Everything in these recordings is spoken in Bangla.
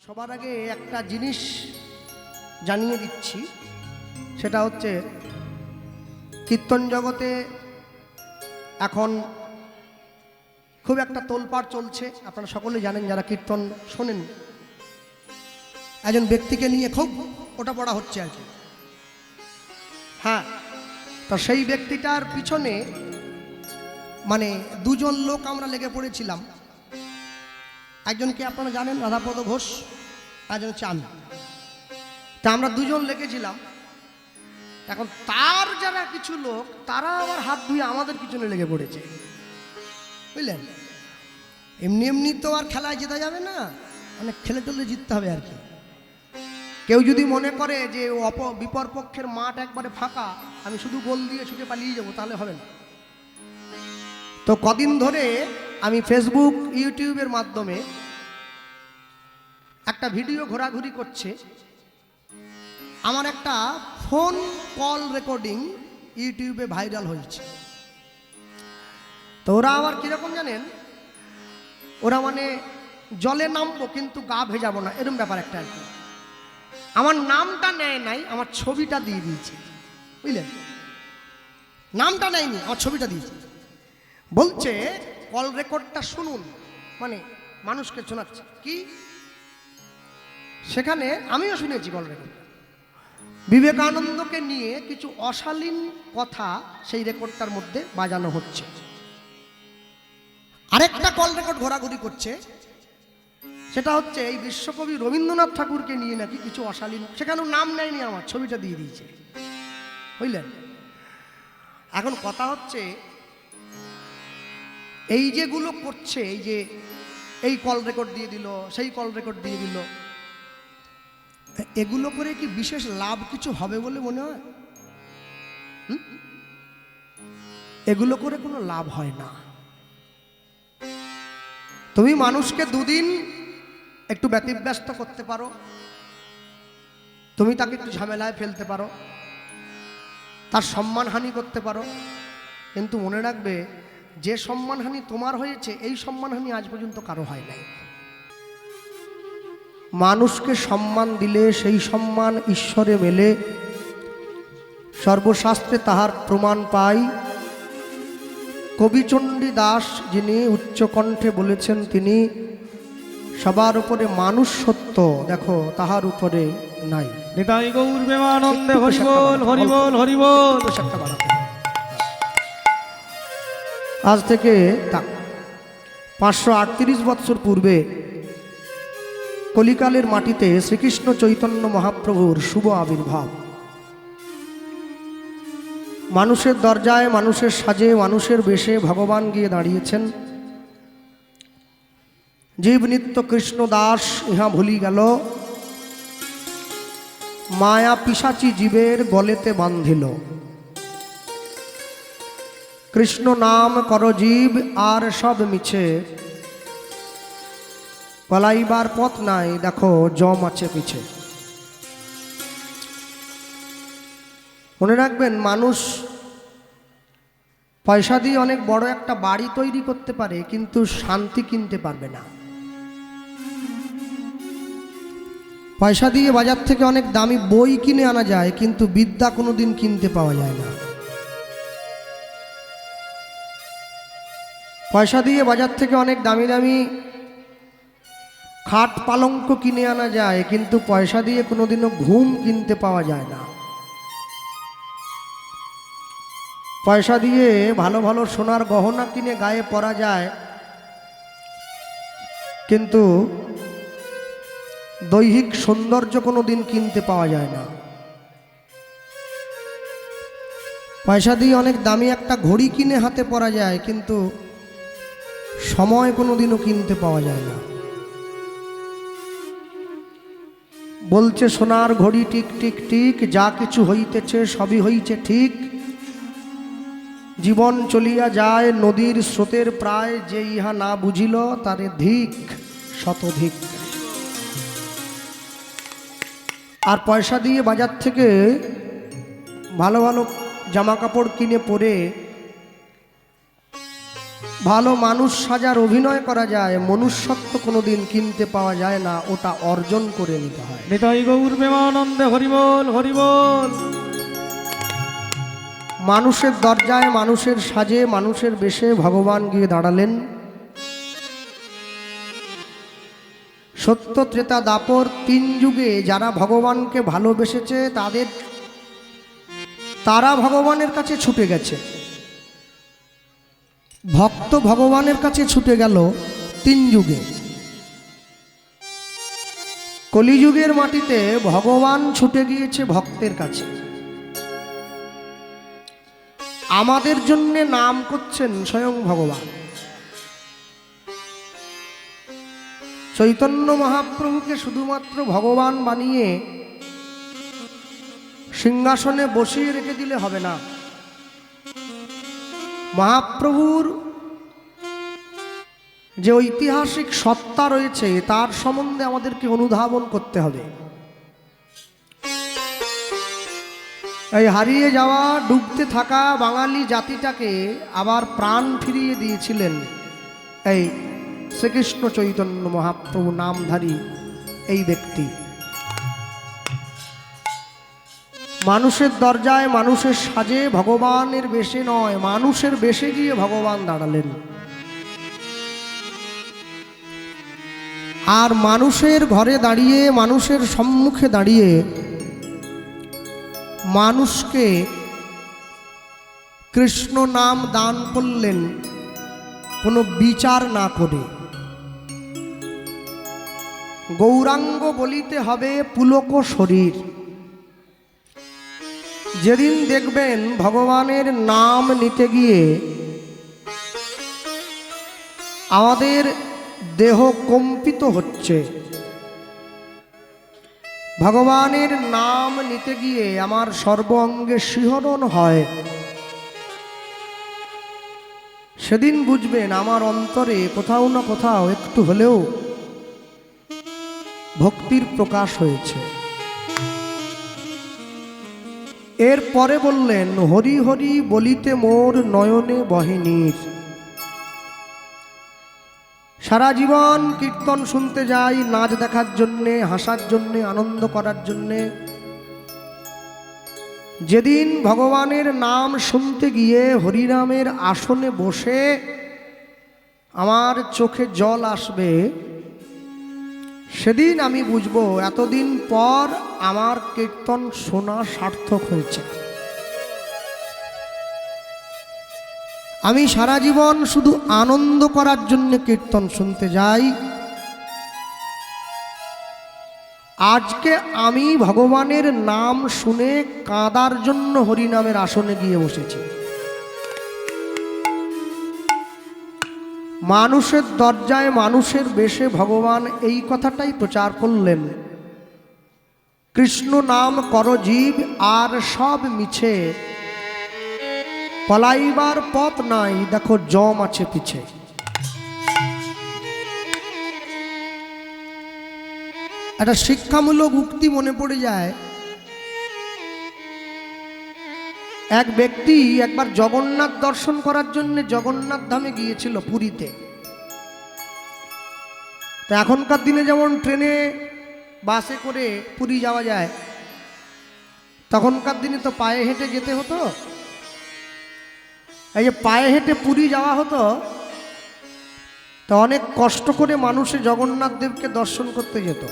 সবার আগে একটা জিনিস জানিয়ে দিচ্ছি, সেটা হচ্ছে কীর্তন জগতে এখন খুব একটা তোলপাড় চলছে। আপনারা সকলে জানেন যারা কীর্তন শোনেন, একজন ব্যক্তিকে নিয়ে খুব ওটা পড়া হচ্ছে আর কি। হ্যাঁ, তো সেই ব্যক্তিটার পিছনে মানে দুজন লোক আমরা লেগে পড়েছিলাম। একজনকে আপনারা জানেন রাধাপদ ঘোষ, একজন হচ্ছে আমি। তা আমরা দুজন লেগেছিলাম। এখন তার যারা কিছু লোক তারা আবার হাত ধুয়ে আমাদের পিছনে লেগে পড়েছে, বুঝলেন। এমনি এমনি তো আর খেলায় জেতা যাবে না, মানে খেলে টেলে জিততে হবে আর কি। কেউ যদি মনে করে যে বিপরপক্ষের মাঠ একবারে ফাঁকা, আমি শুধু গোল দিয়ে ছুটে পালিয়ে যাবো, তাহলে হবে না। তো কদিন ধরে আমি ফেসবুক ইউটিউবের মাধ্যমে একটা ভিডিও ঘোরাঘুরি করছে। আমার একটা ফোন কল রেকর্ডিং ইউটিউবে ভাইরাল হয়েছে। তো ওরা আবার কিরকম জানেন, ওরা মানে জলে নামবো কিন্তু গা ভেজাবো না, এরকম ব্যাপার একটা আর কি। আমার নামটা নেয় নাই, আমার ছবিটা দিয়ে দিয়েছে, বুঝলেন। নামটা নেয়নি, আমার ছবিটা দিয়েছে। বলছে কল রেকর্ডটা শুনুন, মানে মানুষকে শোনাচ্ছে কি। সেখানে আমিও শুনেছি কল রেকর্ড, বিবেকানন্দকে নিয়ে কিছু অশালীন কথা সেই রেকর্ডটার মধ্যে বাজানো হচ্ছে। আরেকটা কল রেকর্ড ঘোরাঘুরি করছে, সেটা হচ্ছে এই বিশ্বকবি রবীন্দ্রনাথ ঠাকুরকে নিয়ে নাকি কিছু অশালীন, সেখানেও নাম নেয়নি, আমার ছবিটা দিয়ে দিয়েছে, বুঝলেন। এখন কথা হচ্ছে এই যেগুলো করছে, এই যে এই কল রেকর্ড দিয়ে দিল, সেই কল রেকর্ড দিয়ে দিল, এগুলো করে কি বিশেষ লাভ কিছু হবে বলে মনে হয়? এগুলো করে কোনো লাভ হয় না। তুমি মানুষকে দুদিন একটু ব্যতিব্যস্ত করতে পারো, তুমি তাকে একটু ঝামেলায় ফেলতে পারো, তার সম্মানহানি করতে পারো, কিন্তু মনে রাখবে যে সম্মানহানি তোমার হয়েছে, এই সম্মানহানি আজ পর্যন্ত কারো হয় নাই। মানুষকে সম্মান দিলে সেই সম্মান ঈশ্বরে মেলে, সর্বশাস্ত্রে তাহার প্রমাণ পাই। কবিচণ্ডী দাস যিনি উচ্চকণ্ঠে বলেছেন, তিনি সবার উপরে মানুষ সত্য, দেখো তাহার উপরে নাই। নিতাই গৌর প্রেমানন্দে হরি বল হরি বল হরি বল। আজ থেকে 538 বৎসর পূর্বে কলিকালের মাটিতে শ্রীকৃষ্ণ চৈতন্য মহাপ্রভুর শুভ আবির্ভাব। মানুষের দরজায়, মানুষের সাজে, মানুষের বেশে ভগবান গিয়ে দাঁড়িয়েছেন। জীব নিত্য কৃষ্ণ দাস ইহা ভুলি গেল, মায়া পিশাচি জীবের গলেতে বান্ধিল। কৃষ্ণ নাম কর জীব আর সব মিছে, পালাইবার পথ নাই দেখো জম আছে পিছে। মনে রাখবেন, মানুষ পয়সা দিয়ে অনেক বড় একটা বাড়ি তৈরি করতে পারে, কিন্তু শান্তি কিনতে পারবে না। পয়সা দিয়ে বাজার থেকে অনেক দামি বই কিনে আনা যায়, কিন্তু বিদ্যা কোনোদিন কিনতে পাওয়া যায় না। পয়সা দিয়ে বাজার থেকে অনেক দামি দামি খাট পালঙ্ক কিনে আনা যায়, কিন্তু পয়সা দিয়ে কোনোদিনও ঘুম কিনতে পাওয়া যায় না। পয়সা দিয়ে ভালো ভালো সোনার গহনা কিনে গায়ে পরা যায়, কিন্তু দৈহিক সৌন্দর্য কোনোদিন কিনতে পাওয়া যায় না। পয়সা দিয়ে অনেক দামি একটা ঘড়ি কিনে হাতে পরা যায়, কিন্তু সময় কোনোদিনও কিনতে পাওয়া যায় না। বলছে সোনার ঘড়ি টিক টিক টিক, যা কিছু হইতেছে সবই হইছে ঠিক। জীবন চলিয়া যায় নদীর স্রোতের প্রায়, যে ইহা না বুঝিল তারে ধিক শতধিক। আর পয়সা দিয়ে বাজার থেকে ভালো ভালো জামা কাপড় কিনে পরে ভালো মানুষ সাজার অভিনয় করা যায়, মনুষ্যত্ব কোনোদিন কিনতে পাওয়া যায় না, ওটা অর্জন করে নিতে হয়। নিতাই গৌর প্রেমানন্দে হরিবল হরিবল। মানুষের দরজায়, মানুষের সাজে, মানুষের বেশে ভগবান গিয়ে দাঁড়ালেন। সত্য, ত্রেতা, দাপর তিন যুগে যারা ভগবানকে ভালোবেসেছে তারা ভগবানের কাছে ছুটে গেছে। ভক্ত ভগবানের কাছে ছুটে গেল তিন যুগে। কলিযুগের মাটিতে ভগবান ছুটে গিয়েছে ভক্তের কাছে। আমাদের জন্য নাম করছেন স্বয়ং ভগবান। চৈতন্য মহাপ্রভুকে শুধুমাত্র ভগবান বানিয়ে সিংহাসনে বসিয়ে রেখে দিলে হবে না। মহাপ্রভুর যে ঐতিহাসিক সত্তা রয়েছে তার সম্বন্ধে আমাদেরকে অনুধাবন করতে হবে। এই হারিয়ে যাওয়া, ডুবতে থাকা বাঙালি জাতিটাকে আবার প্রাণ ফিরিয়ে দিয়েছিলেন এই শ্রীকৃষ্ণ চৈতন্য মহাপ্রভু নামধারী এই ব্যক্তি। মানুষের দরজায়, মানুষের সাজে, ভগবানের বেশে নয়, মানুষের বেশে গিয়ে ভগবান দাঁড়ালেন। আর মানুষের ঘরে দাঁড়িয়ে, মানুষের সম্মুখে দাঁড়িয়ে মানুষকে কৃষ্ণ নাম দান করলেন কোনো বিচার না করে। গৌরাঙ্গ বলিতে হবে পুলক শরীর। যেদিন দেখবেন ভগবানের নাম নিতে গিয়ে আমাদের দেহ কম্পিত হচ্ছে, ভগবানের নাম নিতে গিয়ে আমার সর্ব অঙ্গে শিহরণ হয়, সেদিন বুঝবেন আমার অন্তরে কোথাও না কোথাও একটু হলেও ভক্তির প্রকাশ হয়েছে। এরপরে বললেন, হরি হরি বলিতে মোর নয়নে বহে নীর। সারা জীবন কীর্তন শুনতে যাই নাচ দেখার জন্যে, হাসার জন্যে, আনন্দ করার জন্যে। যেদিন ভগবানের নাম শুনতে গিয়ে হরিনামের আসনে বসে আমার চোখে জল আসবে, সেদিন আমি বুঝবো এতদিন পর আমার কীর্তন শোনা সার্থক হয়েছে। আমি সারা জীবন শুধু আনন্দ করার জন্য কীর্তন শুনতে যাই, আজকে আমি ভগবানের নাম শুনে কাঁদার জন্য হরিনামের আসনে গিয়ে বসেছি। মানুষের দরজায়, মানুষের বেশে ভগবান এই কথাটাই প্রচার করলেন, কৃষ্ণ নাম কর জীব আর সব মিছে, পলাইবার পথ নাই দেখো জম আছে পিছে। একটা শিক্ষামূলক উক্তি মনে পড়ে যায়। এক ব্যক্তি একবার জগন্নাথ দর্শন করার জন্য জগন্নাথ ধামে গিয়েছিল পুরীতে। তো এখনকার দিনে যেমন ট্রেনে, বাসে করে পুরী যাওয়া যায়, তখনকার দিনে তো পায়ে হেঁটে যেতে হতো। এই যে পায়ে হেঁটে পুরী যাওয়া হতো, তো অনেক কষ্ট করে মানুষে জগন্নাথ দেবকে দর্শন করতে যেত।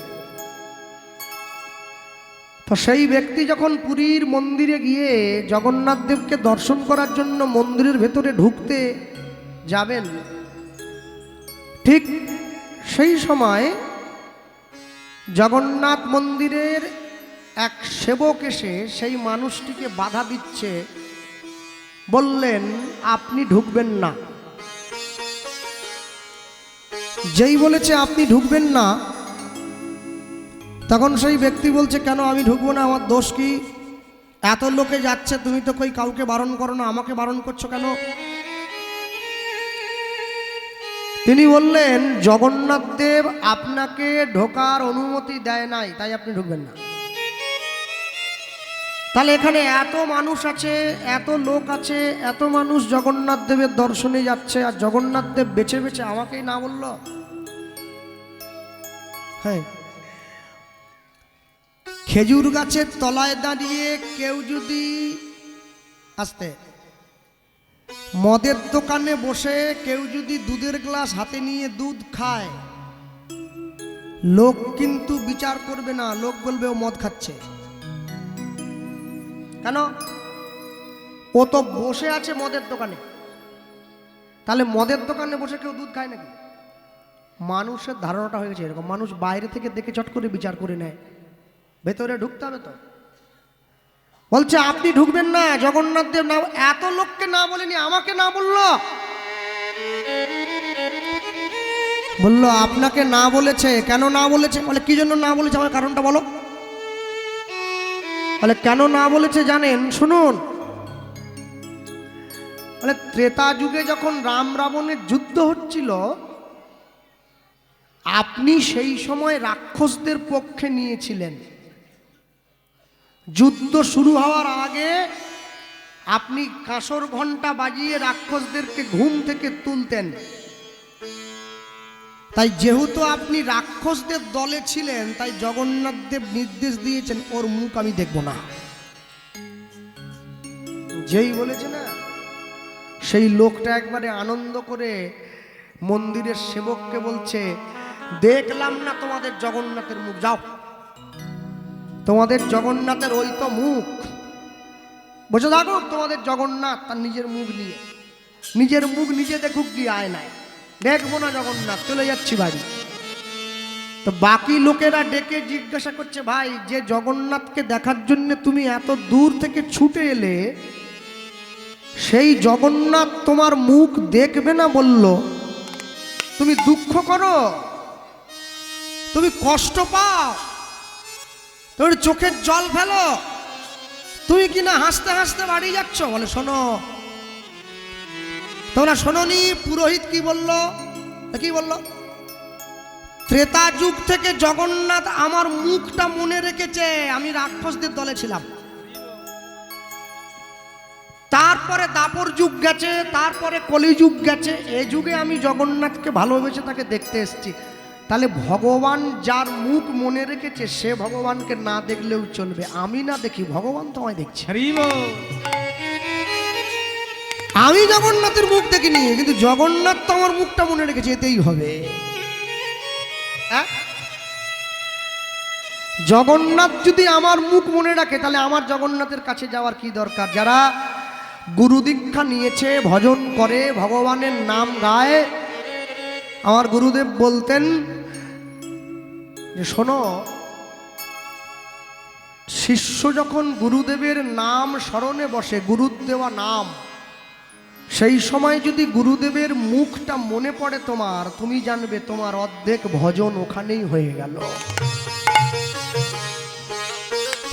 তো সেই ব্যক্তি যখন পুরীর মন্দিরে গিয়ে জগন্নাথ দেবকে দর্শন করার জন্য মন্দিরের ভেতরে ঢুকতে যাবেন, ঠিক সেই সময় জগন্নাথ মন্দিরের এক সেবক এসে সেই মানুষটিকে বাধা দিচ্ছে, বললেন আপনি ঢুকবেন না। যেই বলেছে আপনি ঢুকবেন না, তখন সেই ব্যক্তি বলছে, কেন আমি ঢুকবো না, আমার দোষ কি? এত লোকে যাচ্ছে, তুমি তো কই কাউকে বারণ করো না, আমাকে বারণ করছো কেন? তিনি বললেন, জগন্নাথ দেব আপনাকে ঢোকার অনুমতি দেয় নাই, তাই আপনি ঢুকবেন না। তাহলে এখানে এত মানুষ আছে, এত লোক আছে, এত মানুষ জগন্নাথ দেবের দর্শনে যাচ্ছে, আর জগন্নাথ দেব বেছে বেছে আমাকেই না বলল? হ্যাঁ, খেজুর গাছের তলায় দাঁড়িয়ে কেউ যদি আসতে মদের দোকানে বসে কেউ যদি দুধের গ্লাস হাতে নিয়ে দুধ খায়, লোক কিন্তু বিচার করবে না, লোক বলবে ও মদ খাচ্ছে। কেন? ও তো বসে আছে মদের দোকানে। তাহলে মদের দোকানে বসে কেউ দুধ খায় নাকি? মানুষের ধারণাটা হয়ে গেছে এরকম, মানুষ বাইরে থেকে দেখে চট করে বিচার করে নেয়, ভেতরে ঢুকতে হবে তো। বলছে আপনি ঢুকবেন না, জগন্নাথ দেব না, এত লোককে না বলেনি, আমাকে না বললো। বললো আপনাকে না বলেছে। কেন না বলেছে? বলে কি জন্য না বলেছে, আমার কারণটা বলো। বলে কেন না বলেছে জানেন? শুনুন। বলে ত্রেতা যুগে যখন রাম রাবণের যুদ্ধ হচ্ছিল, আপনি সেই সময় রাক্ষসদের পক্ষে নিয়েছিলেন। যুদ্ধ শুরু হওয়ার আগে আপনি কাঁসর ঘন্টা বাজিয়ে রাক্ষসদেরকে ঘুম থেকে তুলতেন। তাই যেহেতু আপনি রাক্ষসদের দলে ছিলেন, তাই জগন্নাথ দেব নির্দেশ দিয়েছেন ওর মুখ আমি দেখব না। যেই বলেছে না, সেই লোকটা একবারে আনন্দ করে মন্দিরের সেবককে বলছে, দেখলাম না তোমাদের জগন্নাথের মুখ, যাও, তোমাদের জগন্নাথের ওই তো মুখ, বসে থাকো তোমাদের জগন্নাথ তার নিজের মুখ নিয়ে, নিজের মুখ নিজে দেখুক গিয়ে আয়নায়, দেখবো না জগন্নাথ, চলে যাচ্ছি বাড়ি। তো বাকি লোকেরা ডেকে জিজ্ঞাসা করছে, ভাই যে জগন্নাথকে দেখার জন্য তুমি এত দূর থেকে ছুটে এলে, সেই জগন্নাথ তোমার মুখ দেখবে না বলল, তুমি দুঃখ করো, তুমি কষ্ট পাও, তোর চোখের জল ফেলো, তুমি কিনা হাসতে হাসতে বাড়ি যাচ্ছ। বলে শোনো, তোমরা শোনোনি পুরোহিত কি বলল? কি বলল? ত্রেতা যুগ থেকে জগন্নাথ আমার মুখটা মনে রেখেছে, আমি রাক্ষসদের দলে ছিলাম। তারপরে দাপর যুগ গেছে, তারপরে কলিযুগ গেছে, এই যুগে আমি জগন্নাথকে ভালোবেসে তাকে দেখতে এসেছি। তাহলে ভগবান যার মুখ মনে রেখেছে সে ভগবানকে না দেখলেও চলবে, আমি না দেখি ভগবান তো আমায় দেখছে। আমি জগন্নাথের মুখ দেখিনি, কিন্তু জগন্নাথ তো আমার মুখটা মনে রেখেছে, এতেই হবে। জগন্নাথ যদি আমার মুখ মনে রাখে, তাহলে আমার জগন্নাথের কাছে যাওয়ার কি দরকার? যারা গুরু দীক্ষা নিয়েছে, ভজন করে, ভগবানের নাম গায়, আমার গুরুদেব বলতেন যে শোনো, শিষ্য যখন গুরুদেবের নাম স্মরণে বসে, গুরুর দেওয়া নাম, সেই সময় যদি গুরুদেবের মুখটা মনে পড়ে তোমার, তুমি জানবে তোমার অর্ধেক ভজন ওখানেই হয়ে গেল।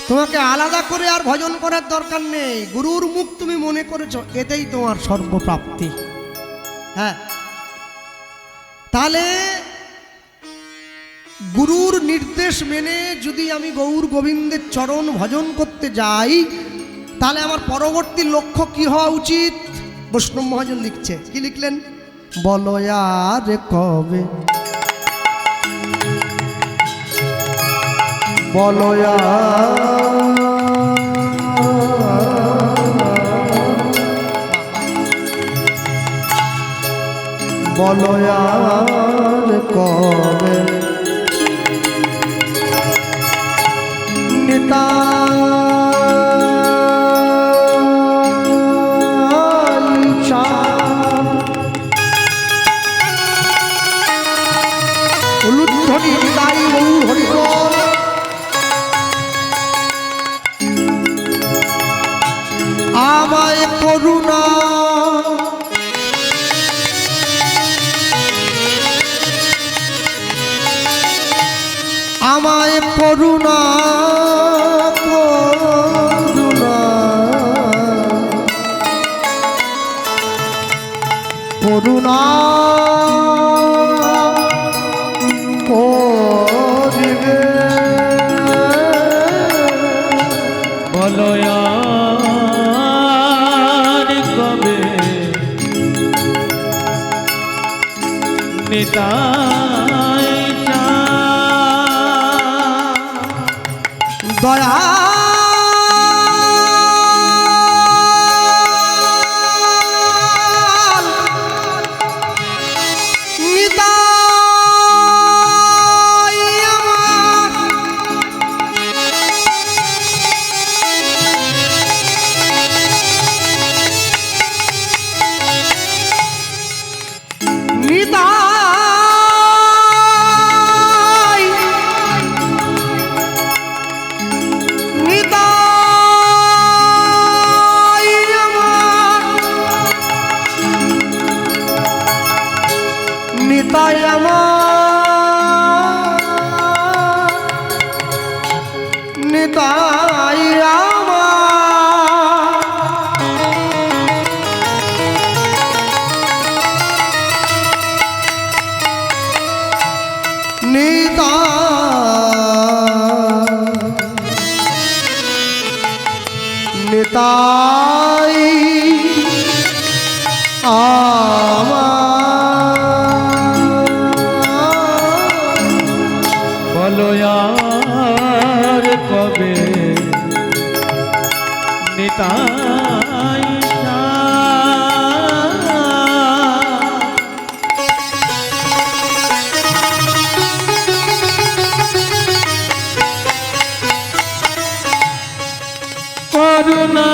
তোমাকে আলাদা করে আর ভজন করার দরকার নেই, গুরুর মুখ তুমি মনে করেছো, এতেই তোমার সর্বপ্রাপ্তি। হ্যাঁ, তাহলে গুরুর নির্দেশ মেনে যদি আমি গৌর গোবিন্দের চরণ ভজন করতে যাই, তাহলে আমার পরবর্তী লক্ষ্য কি হওয়া উচিত? বৈষ্ণব মহাজন লিখছে, কি লিখলেন? বলো আর কবে, বলো বলো আর কবে নিতা উলুধ্বনি নিতাই গৌর হরিবল। আমায় করুণা আমায় করুণা করুণা করুণা করিবে। বলো আর কবে নিতাই দয়া নিতাই আমার নিতাই আমার নিতাই বলো আর কবে নিতাই করুণা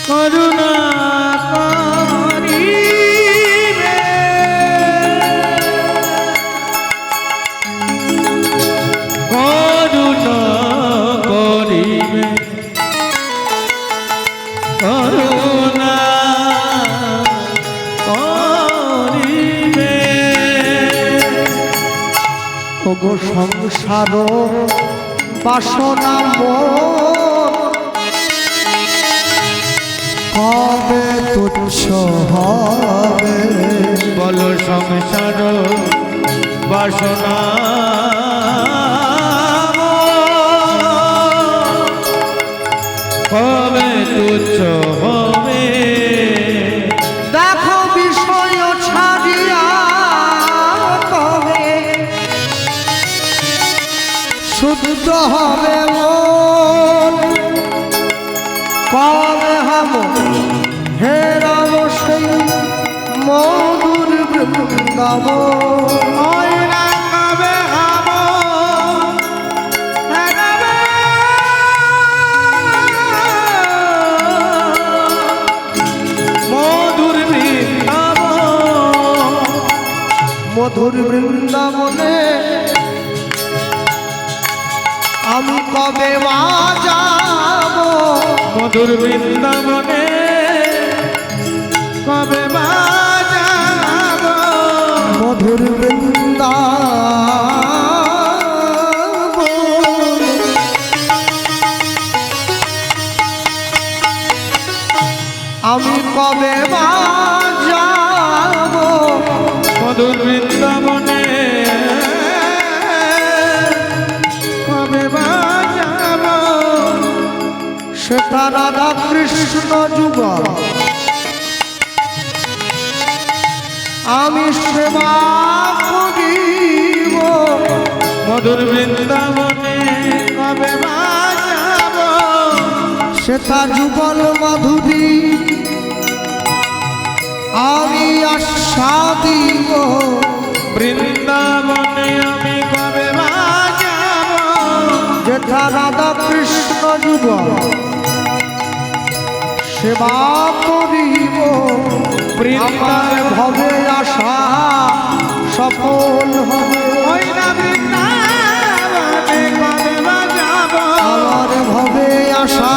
করুণা করিবে করুণা করিবে করুণা করিবে ওগো সংসার বাসনা কবে তুচ্ছ হবে বলো সংসার বাসনা কবে তুচ্ছ হবে দেখো বিষয় ছাড়িয়া কবে শুদ্ধ হবে মন কবে হব হে রাম সেই মধুর বৃন্দাবন মধুর বৃন্দাবনে আমি কবে মা যাব মধুর বৃন্দাবনে কবে বাজাব মধুর বৃন্দাবন আমি কবে মা যাব মধুর বৃন্দাবনে কবে বাজাব সেটা রাধা কৃষ্ণ যুগ আমি সেবা করিব মধুর বৃন্দাবনে কবে বাজাব সেটা যুগল মাধুরী আমি আশা দিব বৃন্দাবনে আমি কবে বাজাব যেথা রাধা কৃষ্ণ যুগ সেবা করিব আমার ভবে আশা সফল হবে ওই না বৃন্দাবনে কবে বাজাব আমার ভবে আশা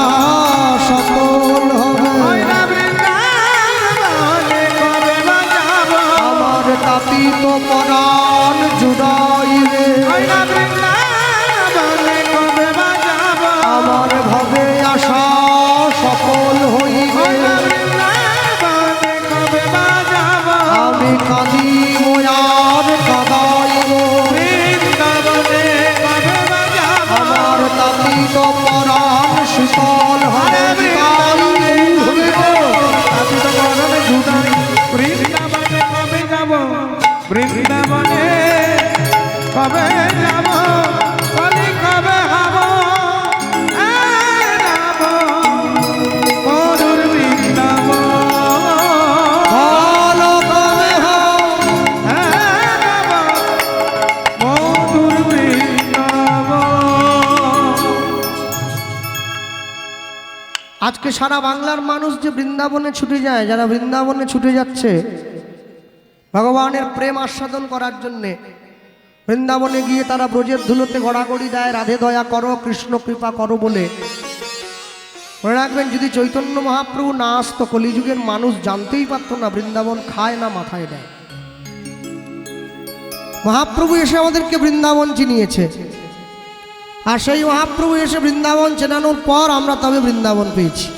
সফল হবে ওই না বৃন্দাবনে কবে বাজাব আমার তাপিত পরাণ জুড়াইবে ওই না বৃন্দাবনে কবে বাজাব আমার ভবে আশা সফল হইবে ওই না বৃন্দাবনে আজকে সারা বাংলার মানুষ যে বৃন্দাবনে ছুটে যায়, যারা বৃন্দাবনে ছুটে যাচ্ছে ভগবানের প্রেম আস্বাদন করার জন্যে, বৃন্দাবনে গিয়ে তারা ব্রজের ধুলোতে গড়াগড়ি দেয় রাধে দয়া করো কৃষ্ণ কৃপা করো বলে। মনে রাখবেন, যদি চৈতন্য মহাপ্রভু না আসতো কলিযুগের মানুষ জানতেই পারতো না বৃন্দাবন খায় না মাথায় দেয়। মহাপ্রভু এসে আমাদেরকে বৃন্দাবন চিনিয়েছে, আর সেই মহাপ্রভু এসে বৃন্দাবন চেনানোর পর আমরা তবে বৃন্দাবন পেয়েছি।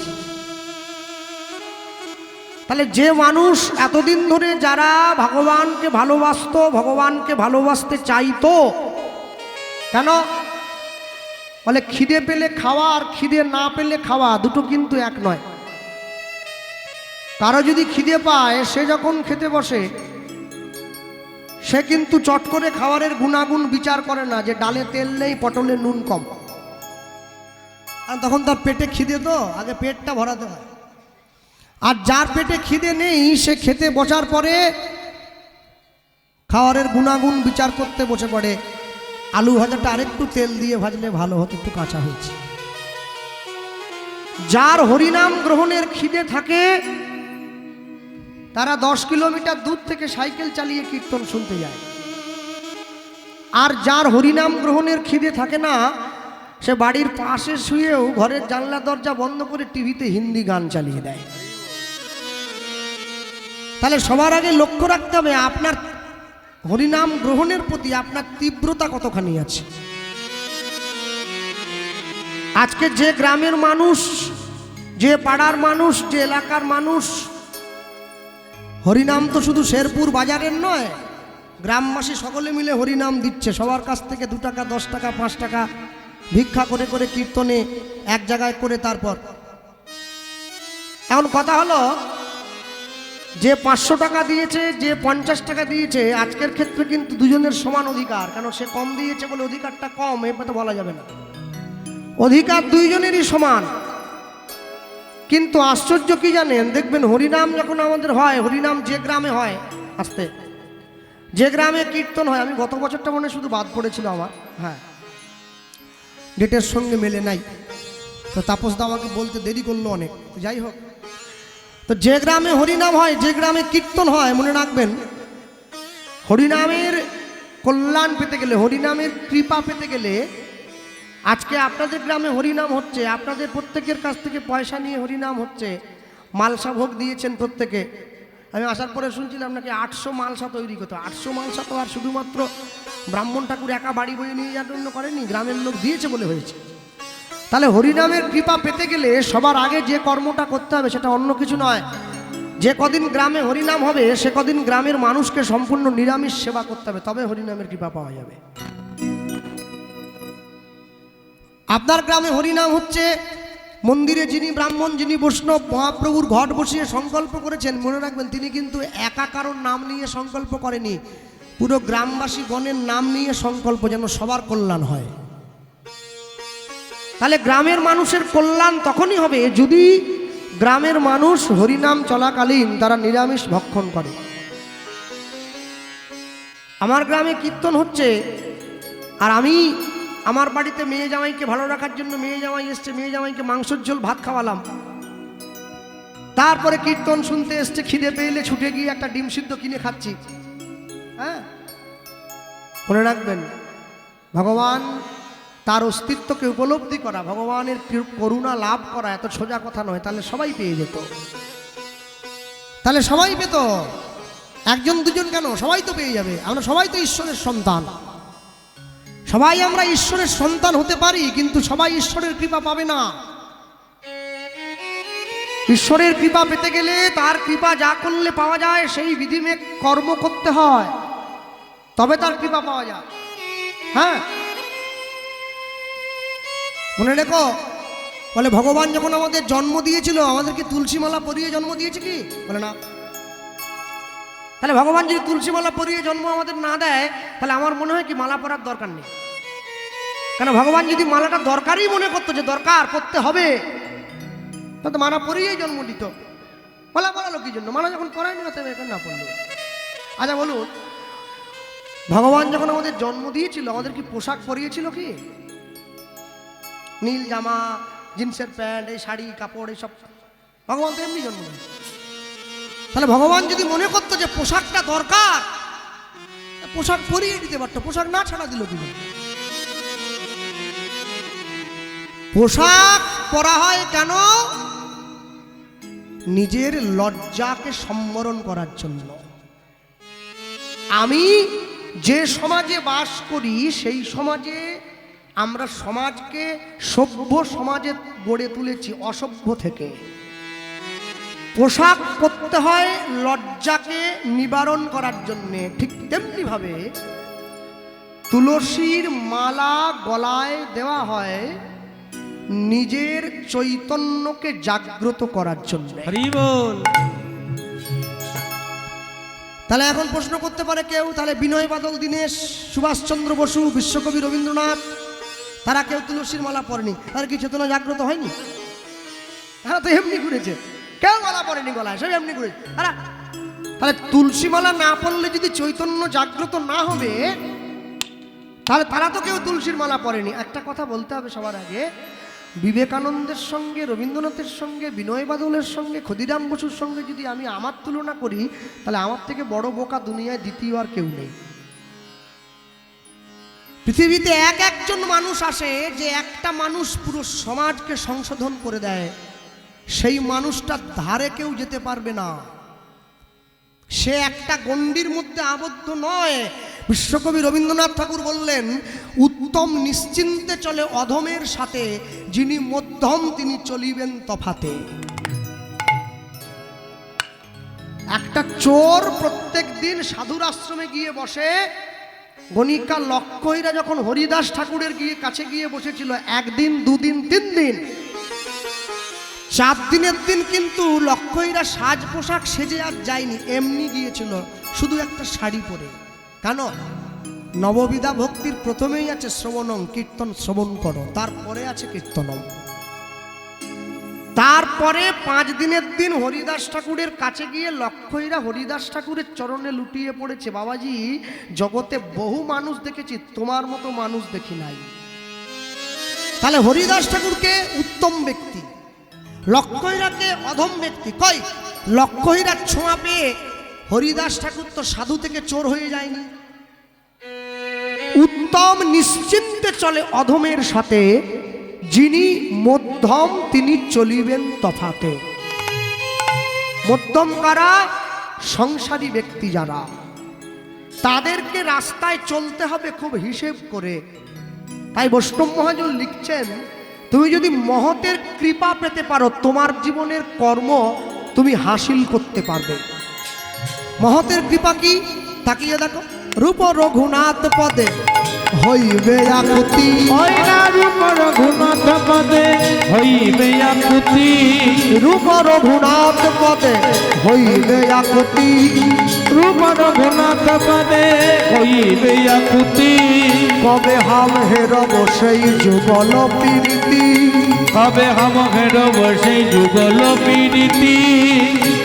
তাহলে যে মানুষ এতদিন ধরে যারা ভগবানকে ভালোবাসতো, ভগবানকে ভালোবাসতে চাইতো, কেন বলে খিদে পেলে খাওয়া আর খিদে না পেলে খাওয়া দুটো কিন্তু এক নয়। কারো যদি খিদে পায় সে যখন খেতে বসে সে কিন্তু চট করে খাবারের গুণাগুণ বিচার করে না, যে ডালে তেল নেই পটলে নুন কম, আর তখন তার পেটে খিদে, তো আগে পেটটা ভরাতে হয়। আর যার পেটে খিদে নেই সে খেতে বসার পরে খাবারের গুণাগুণ বিচার করতে বসে পড়ে, আলু ভাজাটা আরেকটু তেল দিয়ে ভাজলে ভালো হতো, একটু কাঁচা হয়েছে। যার হরিনাম গ্রহণের খিদে থাকে তারা 10 কিলোমিটার দূর থেকে সাইকেল চালিয়ে কীর্তন শুনতে যায়, আর যার হরিনাম গ্রহণের খিদে থাকে না সে বাড়ির পাশে শুয়েও ঘরের জানলা দরজা বন্ধ করে টিভিতে হিন্দি গান চালিয়ে দেয়। তাহলে সবার আগে লক্ষ্য রাখতে হবে আপনার হরিনাম গ্রহণের প্রতি আপনার তীব্রতা কতখানি আছে। আজকে যে গ্রামের মানুষ, যে পাড়ার মানুষ, যে এলাকার মানুষ, হরিনাম তো শুধু শেরপুর বাজারের নয়, গ্রামবাসী সকলে মিলে হরিনাম দিচ্ছে, সবার কাছ থেকে 2 টাকা 10 টাকা 5 টাকা ভিক্ষা করে করে কীর্তনে এক জায়গায় করে। তারপর এখন কথা হলো, যে 500 টাকা দিয়েছে, যে 50 টাকা দিয়েছে, আজকের ক্ষেত্রে কিন্তু দুজনের সমান অধিকার। কেন সে কম দিয়েছে বলে অধিকারটা কম, এবার তো বলা যাবে না, অধিকার দুইজনেরই সমান। কিন্তু আশ্চর্য কি জানেন, দেখবেন হরিনাম যখন আমাদের হয়, হরিনাম যে গ্রামে হয়, আসতে যে গ্রামে কীর্তন হয়, আমি গত বছরটা মনে শুধু বাদ পড়েছিল আমার, হ্যাঁ ডেটের সঙ্গে মেলে নাই, তো তাপসদা আমাকে বলতে দেরি করলো অনেক, যাই হোক। তো যে গ্রামে হরিনাম হয়, যে গ্রামে কীর্তন হয়, মনে রাখবেন হরিনামের কল্যাণ পেতে গেলে, হরিনামের কৃপা পেতে গেলে, আজকে আপনাদের গ্রামে হরিনাম হচ্ছে, আপনাদের প্রত্যেকের কাছ থেকে পয়সা নিয়ে হরিনাম হচ্ছে, মালসা ভোগ দিয়েছেন প্রত্যেকে। আমি আসার পরে শুনছিলাম নাকি 800 মালসা তৈরি করতো। 800 মালসা তো আর শুধুমাত্র ব্রাহ্মণ ঠাকুর একা বাড়ি বয়ে নিয়ে যাওয়ার জন্য করেনি, গ্রামের লোক দিয়েছে বলে হয়েছে। তাহলে হরিনামের কৃপা পেতে গেলে সবার আগে যে কর্মটা করতে হবে সেটা অন্য কিছু নয়, যে কদিন গ্রামে হরিনাম হবে সে কদিন গ্রামের মানুষকে সম্পূর্ণ নিরামিষ সেবা করতে হবে, তবে হরিনামের কৃপা পাওয়া যাবে। আপনার গ্রামে হরিনাম হচ্ছে, মন্দিরে যিনি ব্রাহ্মণ, যিনি বৈষ্ণব, মহাপ্রভুর ঘট বসিয়ে সংকল্প করেছেন, মনে রাখবেন তিনি কিন্তু একা কারোর নাম নিয়ে সংকল্প করেনি, পুরো গ্রামবাসী গণের নাম নিয়ে সংকল্প, যেন সবার কল্যাণ হয়। তাহলে গ্রামের মানুষের কল্যাণ তখনই হবে যদি গ্রামের মানুষ হরিনাম চলাকালীন তারা নিরামিষ ভক্ষণ করে। আমার গ্রামে কীর্তন হচ্ছে, আর আমি আমার বাড়িতে মেয়ে জামাইকে ভালো রাখার জন্য, মেয়ে জামাই এসছে, মেয়ে জামাইকে মাংসের ঝোল ভাত খাওয়ালাম, তারপরে কীর্তন শুনতে এসছে, খিদে পেলে ছুটে গিয়ে একটা ডিম সিদ্ধ কিনে খাচ্ছি। হ্যাঁ, মনে রাখবেন ভগবান তার অস্তিত্বকে উপলব্ধি করা, ভগবানের করুণা লাভ করা এত সোজা কথা নয়। তাহলে সবাই পেয়ে যেত, তাহলে সবাই পেত, একজন দুজন কেন, সবাই তো পেয়ে যাবে। আমরা সবাই তো ঈশ্বরের সন্তান, সবাই আমরা ঈশ্বরের সন্তান হতে পারি, কিন্তু সবাই ঈশ্বরের কৃপা পাবে না। ঈশ্বরের কৃপা পেতে গেলে তার কৃপা যা করলে পাওয়া যায় সেই বিধিমেক কর্ম করতে হয়, তবে তার কৃপা পাওয়া যায়। হ্যাঁ, মনে রেখো, বলে ভগবান যখন আমাদের জন্ম দিয়েছিল আমাদেরকে তুলসী মালা পরিয়ে জন্ম দিয়েছে কি? বলে না। তাহলে ভগবান যদি তুলসী মালা পরিয়ে জন্ম আমাদের না দেয়, তাহলে আমার মনে হয় কি মালা পরার দরকার নেই। কেন ভগবান যদি মালাটা দরকারই মনে করতো, যে দরকার করতে হবে, তাহলে মালা পরিয়েই জন্ম দিত। মালা পরালো কি জন্য? মালা যখন পরায়নি তবে এখন না পড়লো। আচ্ছা বলুন, ভগবান যখন আমাদের জন্ম দিয়েছিল আমাদের কি পোশাক পরিয়েছিল কি? নীল জামা, জিন্সের প্যান্ট, এই শাড়ি কাপড়, এইসব ভগবান তো এমনি জন্ম দেয়। তাহলে ভগবান যদি মনে করতো যে পোশাকটা দরকার, পোশাক পরিয়ে দিতে পারতো, পোশাক না ছাড়া দিল দিল। পোশাক পরা হয় কেন? নিজের লজ্জাকে সম্বরণ করার জন্য। আমি যে সমাজে বাস করি সেই সমাজে আমরা সমাজকে সভ্য সমাজে গড়ে তুলেছি অসভ্য থেকে। পোশাক পরতে হয় লজ্জাকে নিবারণ করার জন্যে। ঠিক তেমনি ভাবে তুলসীর মালা গলায় দেওয়া হয় নিজের চৈতন্যকে জাগ্রত করার জন্য। হরি বল। তাহলে এখন প্রশ্ন করতে পারে কেউ, তাহলে বিনয় বাদল দীনেশ, সুভাষচন্দ্র বসু, বিশ্বকবি রবীন্দ্রনাথ, তারা কেউ তুলসীর মালা পরেনি, তার কি চেতনা জাগ্রত হয়নি? তারা তো এমনি ঘুরেছে, কেউ মালা পরেনি গলায়, সব এমনি ঘুরেছে। তাহলে তুলসী মালা না পড়লে যদি চৈতন্য জাগ্রত না হবে, তাহলে তারা তো কেউ তুলসীর মালা পরেনি। একটা কথা বলতে হবে সবার আগে, বিবেকানন্দের সঙ্গে, রবীন্দ্রনাথের সঙ্গে, বিনয় বাদলের সঙ্গে, ক্ষুদিরাম বসুর সঙ্গে যদি আমি আমার তুলনা করি, তাহলে আমার থেকে বড় বোকা দুনিয়ায় দ্বিতীয় আর কেউ নেই। পৃথিবীতে একজন মানুষ আসে যে একটা মানুষ পুরো সমাজকে সংশোধন করে দেয়, সেই মানুষটার ধারে কেউ যেতে পারবে না। সে একটা গণ্ডির মধ্যে আবদ্ধ নয়। বিশ্বকবি রবীন্দ্রনাথ ঠাকুর বললেন, উত্তম নিশ্চিন্তে চলে অধমের সাথে, যিনি মধ্যম তিনি চলিবেন তফাতে। একটা চোর প্রত্যেক দিন সাধুর আশ্রমে গিয়ে বসে, গণিকা লক্ষ্মীরা যখন হরিদাস ঠাকুরের কাছে গিয়ে বসেছিল, একদিন, দুদিন, 3 দিন, 4 দিনের দিন কিন্তু লক্ষ্মীরা সাজ পোশাক সেজে আর যায়নি, এমনি গিয়েছিল শুধু একটা শাড়ি পরে। কেন? নববিধা ভক্তির প্রথমেই আছে শ্রবণং, কীর্তন শ্রবণ করো, তারপরে আছে কীর্তনম। তারপরে 5 দিনের দিন হরিদাস ঠাকুরের কাছে গিয়ে লক্ষ্মীরা হরিদাস ঠাকুরের চরণে লুটিয়ে পড়েছে, বাবাজি জগতে বহু মানুষ দেখেছি, তোমার মতো মানুষ দেখি নাই। তাহলে হরিদাস ঠাকুরকে উত্তম ব্যক্তি, লক্ষ্মীরাকে অধম ব্যক্তি। কই লক্ষ্মীরা ছোঁয়া পেয়ে হরিদাস ঠাকুর তো সাধু থেকে চোর হয়ে যায়নি। উত্তম নিশ্চিন্তে চলে অধমের সাথে, যিনি মধ্যম তিনি চলিবেন তফাতে। মধ্যম কারা? সংসারী ব্যক্তি যারা, তাদেরকে রাস্তায় চলতে হবে খুব হিসেব করে। তাই বৈষ্ণব মহাজন লিখছেন, তুমি যদি মহতের কৃপা পেতে পারো, তোমার জীবনের কর্ম তুমি হাসিল করতে পারবে। মহতের কৃপা কি? তাকিয়ে দেখো, রূপ রঘুনাথ পদে হইবে আকুতি, রূপ রঘুনাথ পদে হইবে আকুতি, রূপ রঘুনাথ পদে হইবে আকুতি, রূপ রঘুনাথ পদে হইবে আকুতি। কবে হাম হেরব সেই যুগল প্রীতি, কবে হাম হেরব সেই যুগল প্রীতি।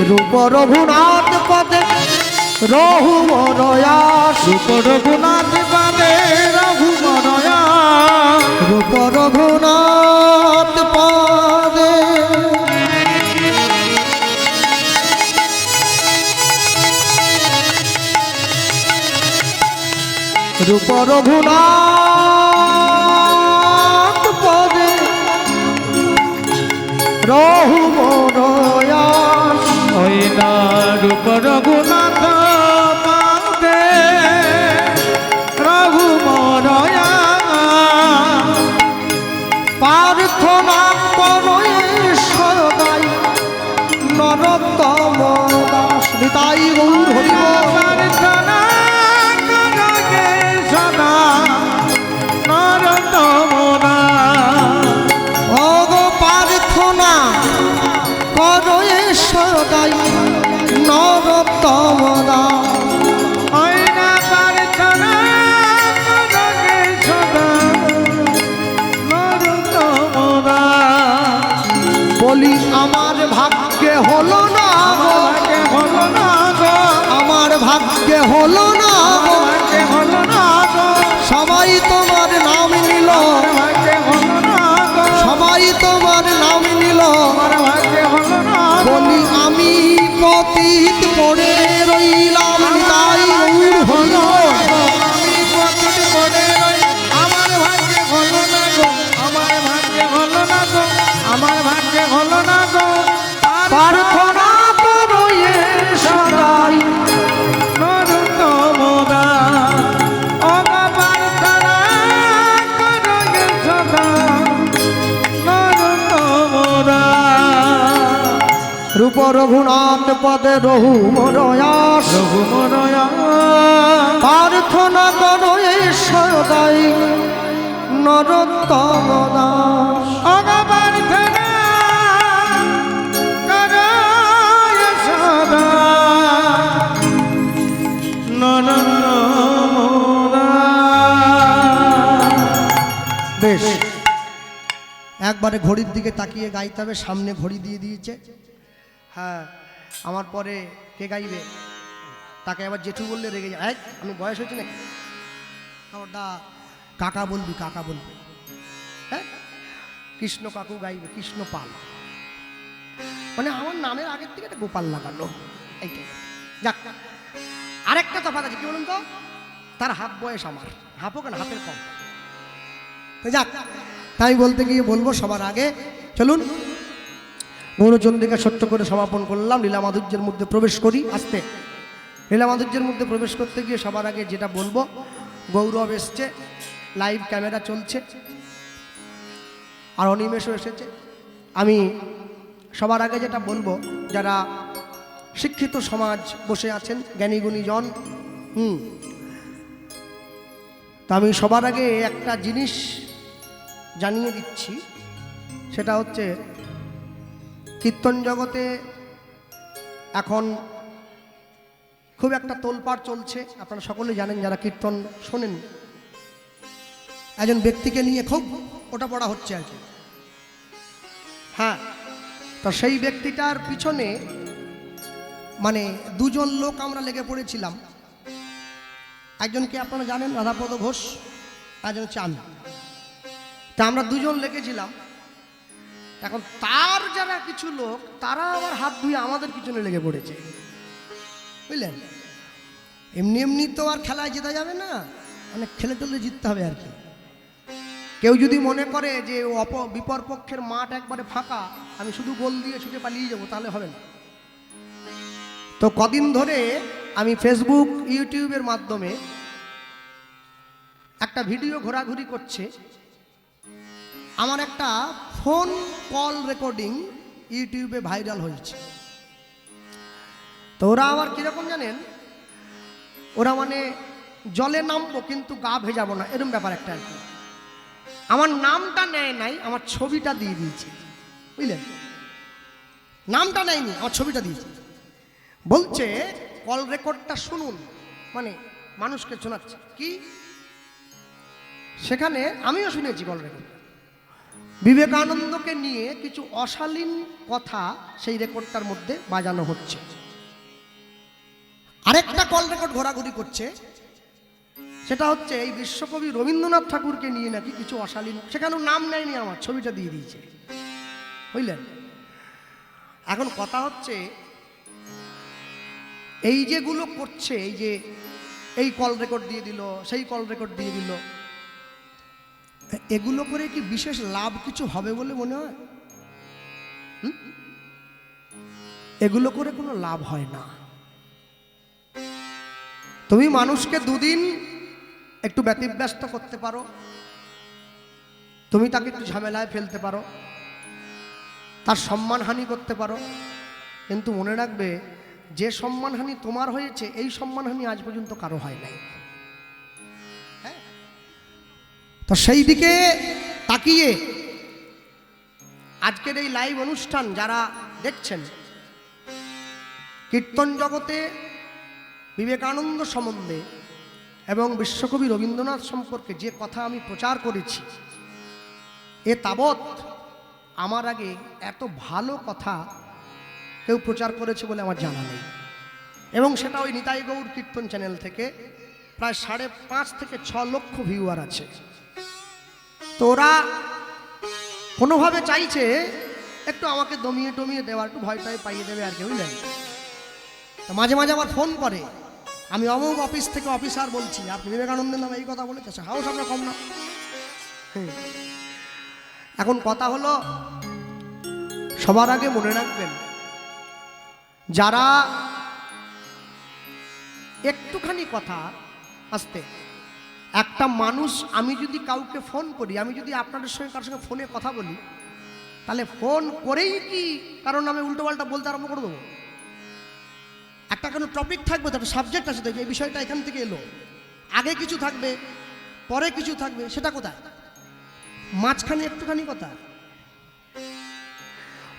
রূপ রঘুনাথ পদে রঘুমরয়াস, রূপ রঘুনাথ পদে রঘুমরয়াস, রূপ রঘুনাথ পদে রূপ রঘুনাথ পদে রঘুমরয়াস। ওই না রূপ রঘুনাথ পদে রঘুমরয়াস। প্রার্থনা করে সদাই নরোত্তম দাস, নিতাই গৌর হরি বল। প্রার্থনা করগে সদা নরোত্তম দাস। ওগো প্রার্থনা করে সদাই নরোত্তম দাস। ওই না প্রার্থনা করগে সদা নরোত্তম দাস। বলি আমার ভাগ্যে হলো না গো, আমাকে হলো না গো, আমার ভাগ্যে হলো না গো, আমাকে হলো না গো, সবাই তোমার নাম নিল, আমাকে হলো না গো, সবাই তোমার নাম নিল আমার ভাগ্যে হলো না বলি আমি পতিত পড়ে রইলাম তাই হলো আমি পতিত পড়ে রই আমার ভাগ্যে হলো না গো আমার ভাগ্যে হলো না গো আমার ভাগ্যে হলো না গো প্রার্থনা করো এ সদাই নরতম দাস ওগো প্রার্থনা করো গে সদা নরতম দাস রূপ রঘুনাথ পদে রহু মরয়াস রঘুমরয়া প্রার্থনা করো এ সদাই নরোত্তম দাস ওগো প্রার্থনা করো গে সদা নরতম দাস বেশ একবারে ঘড়ির দিকে তাকিয়ে গাইতে হবে, সামনে ঘড়ি দিয়ে দিয়েছে। হ্যাঁ, আমার পরে কে গাইবে তাকে আবার জেঠু বললে রেগে যায়। আমি বয়স হয়েছে নাকি? ওটা কাকা বলবি, কাকা বলবি। হ্যাঁ, কৃষ্ণ কাকু গাইবে, কৃষ্ণ পাল, মানে আমার নামের আগের থেকে একটা গোপাল লাগানো। এইটাই যাক। আরেকটা তফাৎ আছে, কি বলুন তো, তার হাফ বয়স আমার, হাফও কেন, হাফের কম। তো যাক, তাই বলতে গিয়ে বলবো সবার আগে চলুন গৌরচন্দ্রিকা সত্য করে সমাপন করলাম, লীলা মাধুর্যের মধ্যে প্রবেশ করি। আস্তে লীলা মাধুর্যের মধ্যে প্রবেশ করতে গিয়ে সবার আগে যেটা বলবো, গৌরব এসছে, লাইভ ক্যামেরা চলছে, আর অনিমেষও এসেছে। আমি সবার আগে যেটা বলবো, যারা শিক্ষিত সমাজ বসে আছেন, জ্ঞানীগুণী জন, তা আমি সবার আগে একটা জিনিস জানিয়ে দিচ্ছি, সেটা হচ্ছে কীর্তন জগতে এখন খুব একটা তোলপাড় চলছে। আপনারা সকলে জানেন যারা কীর্তন শোনেন, একজন ব্যক্তিকে নিয়ে খুব ওটা পড়া হচ্ছে আর কি। হ্যাঁ, তো সেই ব্যক্তিটার পিছনে মানে দুজন লোক আমরা লেগে পড়েছিলাম। একজনকে আপনারা জানেন, রাধাপদ ঘোষ, একজন হচ্ছে আমি। তা আমরা দুজন লেগেছিলাম। এখন তার যারা কিছু লোক, তারা আবার হাত ধুয়ে আমাদের পিছনে লেগে পড়েছে, বুঝলেন। এমনি এমনি তো আর খেলায় জেতা যাবে না, মানে খেলে টেলে জিততে হবে আর কি। কেউ যদি মনে করে যে বিপর পক্ষের মাঠ একবারে ফাঁকা, আমি শুধু গোল দিয়ে ছুটে পালিয়ে যাবো, তাহলে হবে না। তো কদিন ধরে আমি ফেসবুক, ইউটিউবের মাধ্যমে একটা ভিডিও ঘোরাঘুরি করছে। আমার একটা ফোন কল রেকর্ডিং ইউটিউবে ভাইরাল হয়েছে। তো ওরা আবার কীরকম জানেন, ওরা মানে জলে নামবো কিন্তু গা ভেজাবো না, এরকম ব্যাপার একটা আর কি। আমার নামটা নেয় নাই, আমার ছবিটা দিয়ে দিয়েছে, বুঝলেন। নামটা নেয়নি, আমার ছবিটা দিয়েছে। বলছে কল রেকর্ডটা শুনুন, মানে মানুষকে শোনাচ্ছে কি। সেখানে আমিও শুনেছি কল রেকর্ড, বিবেকানন্দকে নিয়ে কিছু অশালীন কথা সেই রেকর্ডটার মধ্যে বাজানো হচ্ছে। আরেকটা কল রেকর্ড ঘোরাঘুরি করছে, সেটা হচ্ছে এই বিশ্বকবি রবীন্দ্রনাথ ঠাকুরকে নিয়ে নাকি কিছু অশালীন, সেখানেও নাম নেয়নি, আমার ছবিটা দিয়ে দিয়েছে, বুঝলেন। এখন কথা হচ্ছে, এই যেগুলো করছে, এই যে এই কল রেকর্ড দিয়ে দিল, সেই কল রেকর্ড দিয়ে দিল, এগুলো করে কি বিশেষ লাভ কিছু হবে বলে মনে হয়? এগুলো করে কোনো লাভ হয় না। তুমি মানুষকে দুদিন একটু ব্যতিব্যস্ত করতে পারো, তুমি তাকে একটু ঝামেলায় ফেলতে পারো, তার সম্মানহানি করতে পারো, কিন্তু মনে রাখবে যে সম্মানহানি তোমার হয়েছে, এই সম্মানহানি আজ পর্যন্ত কারো হয় নাই। হ্যাঁ, তো সেই দিকে তাকিয়ে আজকের এই লাইভ অনুষ্ঠান যারা দেখছেন, কীর্তন জগতে বিবেকানন্দ সম্বন্ধে এবং বিশ্বকবি রবীন্দ্রনাথ সম্পর্কে যে কথা আমি প্রচার করেছি, এ তাবৎ আমার আগে এত ভালো কথা কেউ প্রচার করেছে বলে আমার জানা নেই। এবং সেটা ওই নিতাই গৌর কীর্তন চ্যানেল থেকে প্রায় 5.5 থেকে 6 লক্ষ ভিউয়ার আছে। তো ওরা কোনোভাবে চাইছে একটু আমাকে দমিয়ে টমিয়ে দেওয়ার, একটু ভয়টাই পাইয়ে দেবে আর কি, বুঝলেন। তো মাঝে মাঝে আবার ফোন করে, আমি অমুক অফিস থেকে অফিসার বলছি, আপনি বিবেকানন্দের নামে এই কথা বলেছে, সাহস আপনার কম না। এখন কথা হলো, সবার আগে মনে রাখবেন, যারা একটুখানি কথা আসতে, একটা মানুষ, আমি যদি কাউকে ফোন করি, আমি যদি আপনাদের সঙ্গে কারোর সঙ্গে ফোনে কথা বলি, তাহলে ফোন করেই কি কারণ আমি উল্টোপাল্টা বলতে আরম্ভ করে দেবো? একটা কোনো টপিক থাকবে, তো একটা সাবজেক্ট আছে, তো এই বিষয়টা এখান থেকে এলো, আগে কিছু থাকবে, পরে কিছু থাকবে, সেটা কোথায়? মাঝখানে একটুখানি কথা,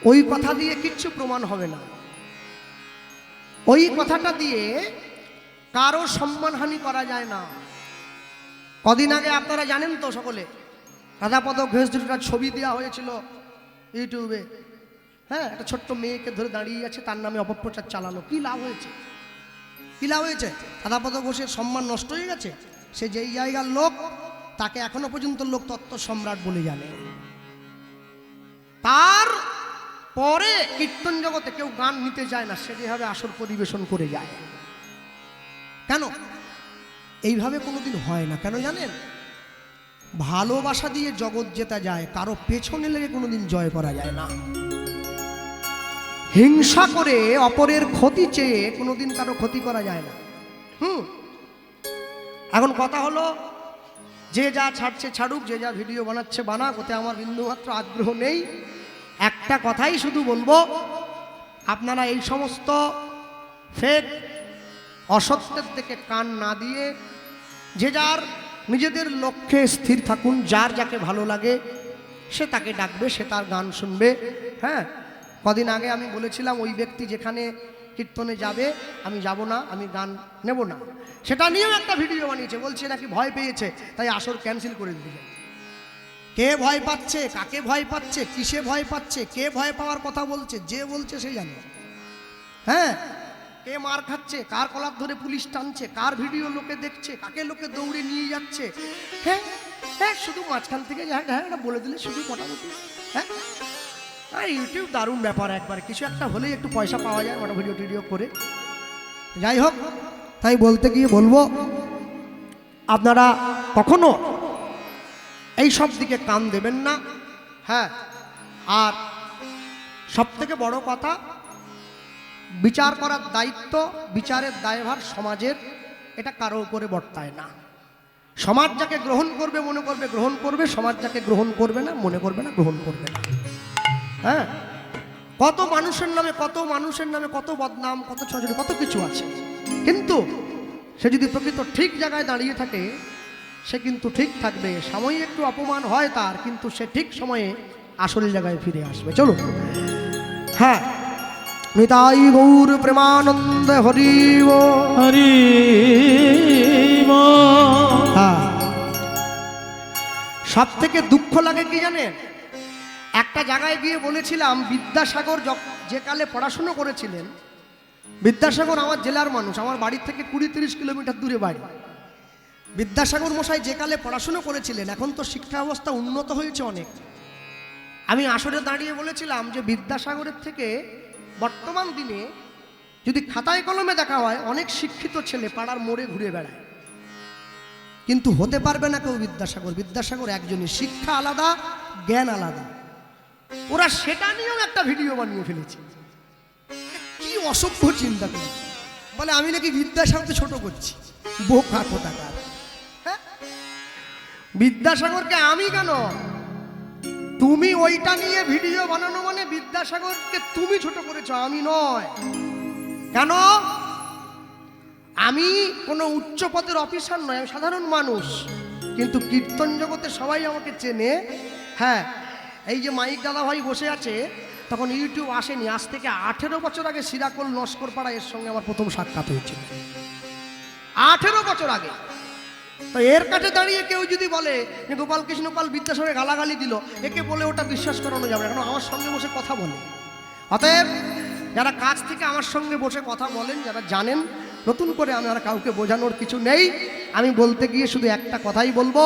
ওই কথা দিয়ে কিচ্ছু প্রমাণ হবে না। ওই কথাটা দিয়ে কারো সম্মানহানি করা যায় না। কদিন আগে আপনারা জানেন তো সকলে, রাধাপদ ঘোষ দুটার ছবি দেওয়া হয়েছিল ইউটিউবে। হ্যাঁ, একটা ছোট্ট মেয়েকে ধরে দাঁড়িয়ে আছে, তার নামে অপপ্রচার চালানো। কি লাভ হয়েছে? কি লাভ হয়েছে? রাধাপদ ঘোষের সম্মান নষ্ট হয়ে গেছে। সে যেই জায়গার লোক, তাকে এখনো পর্যন্ত লোক তত্ত্ব সম্রাট বলে জানে। তার পরে কীর্তন জগতে কেউ গান নিতে যায় না, সে যেভাবে আসর পরিবেশন করে যায়। কেন? এইভাবে কোনোদিন হয় না। কেন জানেন? ভালোবাসা দিয়ে জগৎ জেতা যায়, কারো পেছনে লেগে কোনোদিন জয় করা যায় না। হিংসা করে অপরের ক্ষতি চেয়ে কোনোদিন কারো ক্ষতি করা যায় না। এখন কথা হলো, যে যা ছাড়ছে ছাড়ুক, যে যা ভিডিও বানাচ্ছে বানাক, ওতে আমার বিন্দুমাত্র আগ্রহ নেই। একটা কথাই শুধু বলবো, আপনারা এই সমস্ত ফেক অসত্যের দিকে কান না দিয়ে যে যার নিজেদের লক্ষ্যে স্থির থাকুন। যার যাকে ভালো লাগে সে তাকে ডাকবে, সে তার গান শুনবে। হ্যাঁ, কদিন আগে আমি বলেছিলাম, ওই ব্যক্তি যেখানে কীর্তনে যাবে আমি যাব না, আমি গান নেব না, সেটা নিয়েও একটা ভিডিও বানিয়েছে। বলছে নাকি ভয় পেয়েছে, তাই আসর ক্যান্সেল করে দিয়েছে। কে ভয় পাচ্ছে, কাকে ভয় পাচ্ছে, কিসে ভয় পাচ্ছে, কে ভয় পাওয়ার কথা বলছে, যে বলছে সে জানে। হ্যাঁ, কে মার খাচ্ছে, কার কলার ধরে পুলিশ টানছে, কার ভিডিও লোকে দেখছে, কাকে লোকে দৌড়ে নিয়ে যাচ্ছে। হ্যাঁ হ্যাঁ, শুধু মাঝখান থেকে হ্যাঁ এটা বলে দিলে শুধু মোটামুটি। হ্যাঁ, আর ইউটিউব দারুণ ব্যাপার, একবার কিছু একটা হলেই একটু পয়সা পাওয়া যায় মোটা ভিডিও টিডিও করে। যাই হোক, তাই বলতে গিয়ে বলবো, আপনারা কখনো এই সব দিকে কান দেবেন না। হ্যাঁ, আর সবথেকে বড় কথা, বিচার করার দায়িত্ব, বিচারের দায়ভার সমাজের, এটা কারো উপরে বর্তায় না। সমাজ যাকে গ্রহণ করবে মনে করবে গ্রহণ করবে, সমাজ যাকে গ্রহণ করবে না মনে করবে না গ্রহণ করবে না। হ্যাঁ, কত মানুষের নামে কত বদনাম, কত ছোটাছুটি, কত কিছু আছে, কিন্তু সে যদি প্রকৃত ঠিক জায়গায় দাঁড়িয়ে থাকে, সে কিন্তু ঠিক থাকবে। সাময়িক একটু অপমান হয় তার, কিন্তু সে ঠিক সময়ে আসল জায়গায় ফিরে আসবে। চলো, হ্যাঁ, নিতাই গৌর প্রেমানন্দ হরি হরি হ্যাঁ, সব থেকে দুঃখ লাগে কি জানেন? একটা জায়গায় গিয়ে বলেছিলাম, বিদ্যাসাগর যে কালে পড়াশুনো করেছিলেন, বিদ্যাসাগর আমার জেলার মানুষ, আমার বাড়ির থেকে 20-30 কিলোমিটার দূরে বাড়ি। বিদ্যাসাগর মশাই যে কালে পড়াশুনো করেছিলেন, এখন তো শিক্ষা ব্যবস্থা উন্নত হয়েছে অনেক। আমি আসরে দাঁড়িয়ে বলেছিলাম যে বিদ্যাসাগরের থেকে বর্তমান দিনে যদি খাতায় কলমে দেখা হয়, অনেক শিক্ষিত ছেলে পাড়ার মোড়ে ঘুরে বেড়ায়, কিন্তু হতে পারবে না কেউ বিদ্যাসাগর। বিদ্যাসাগর একজনই, শিক্ষা আলাদা, জ্ঞান আলাদা। ওরা সেটা নিয়েও একটা ভিডিও বানিয়ে ফেলেছে। কি অসভ্য চিন্তা করি, বলে আমি নাকি বিদ্যাসাগরকে ছোট করছি। বোকা কোথাকার। হ্যাঁ, বিদ্যাসাগরকে আমি কেন, তুমি ওইটা নিয়ে ভিডিও বানানো মানে বিদ্যাসাগরকে তুমি ছোট করেছো, আমি নয়। কেন? আমি কোনো উচ্চ পদের অফিসার নয়, আমি সাধারণ মানুষ, কিন্তু কীর্তন জগতে সবাই আমাকে চেনে। হ্যাঁ, এই যে মাইক দাদা ভাই বসে আছে, তখন ইউটিউব আসেনি, আজ থেকে 18 বছর আগে সিরাকল নস্কর পাড়া এর সঙ্গে আমার প্রথম সাক্ষাৎ হয়েছিল, 18 বছর আগে। তো এর কাছে দাঁড়িয়ে কেউ যদি বলে যে গোপাল কৃষ্ণ পাল বিদ্যাসাগরে গালাগালি দিল, একে বলে ওটা বিশ্বাস করানো যাবে না, কারণ আমার সঙ্গে বসে কথা বলে। অতএব যারা কাছ থেকে আমার সঙ্গে বসে কথা বলেন, যারা জানেন, নতুন করে আমার কাউকে বোঝানোর কিছু নেই। আমি বলতে গিয়ে শুধু একটা কথাই বলবো,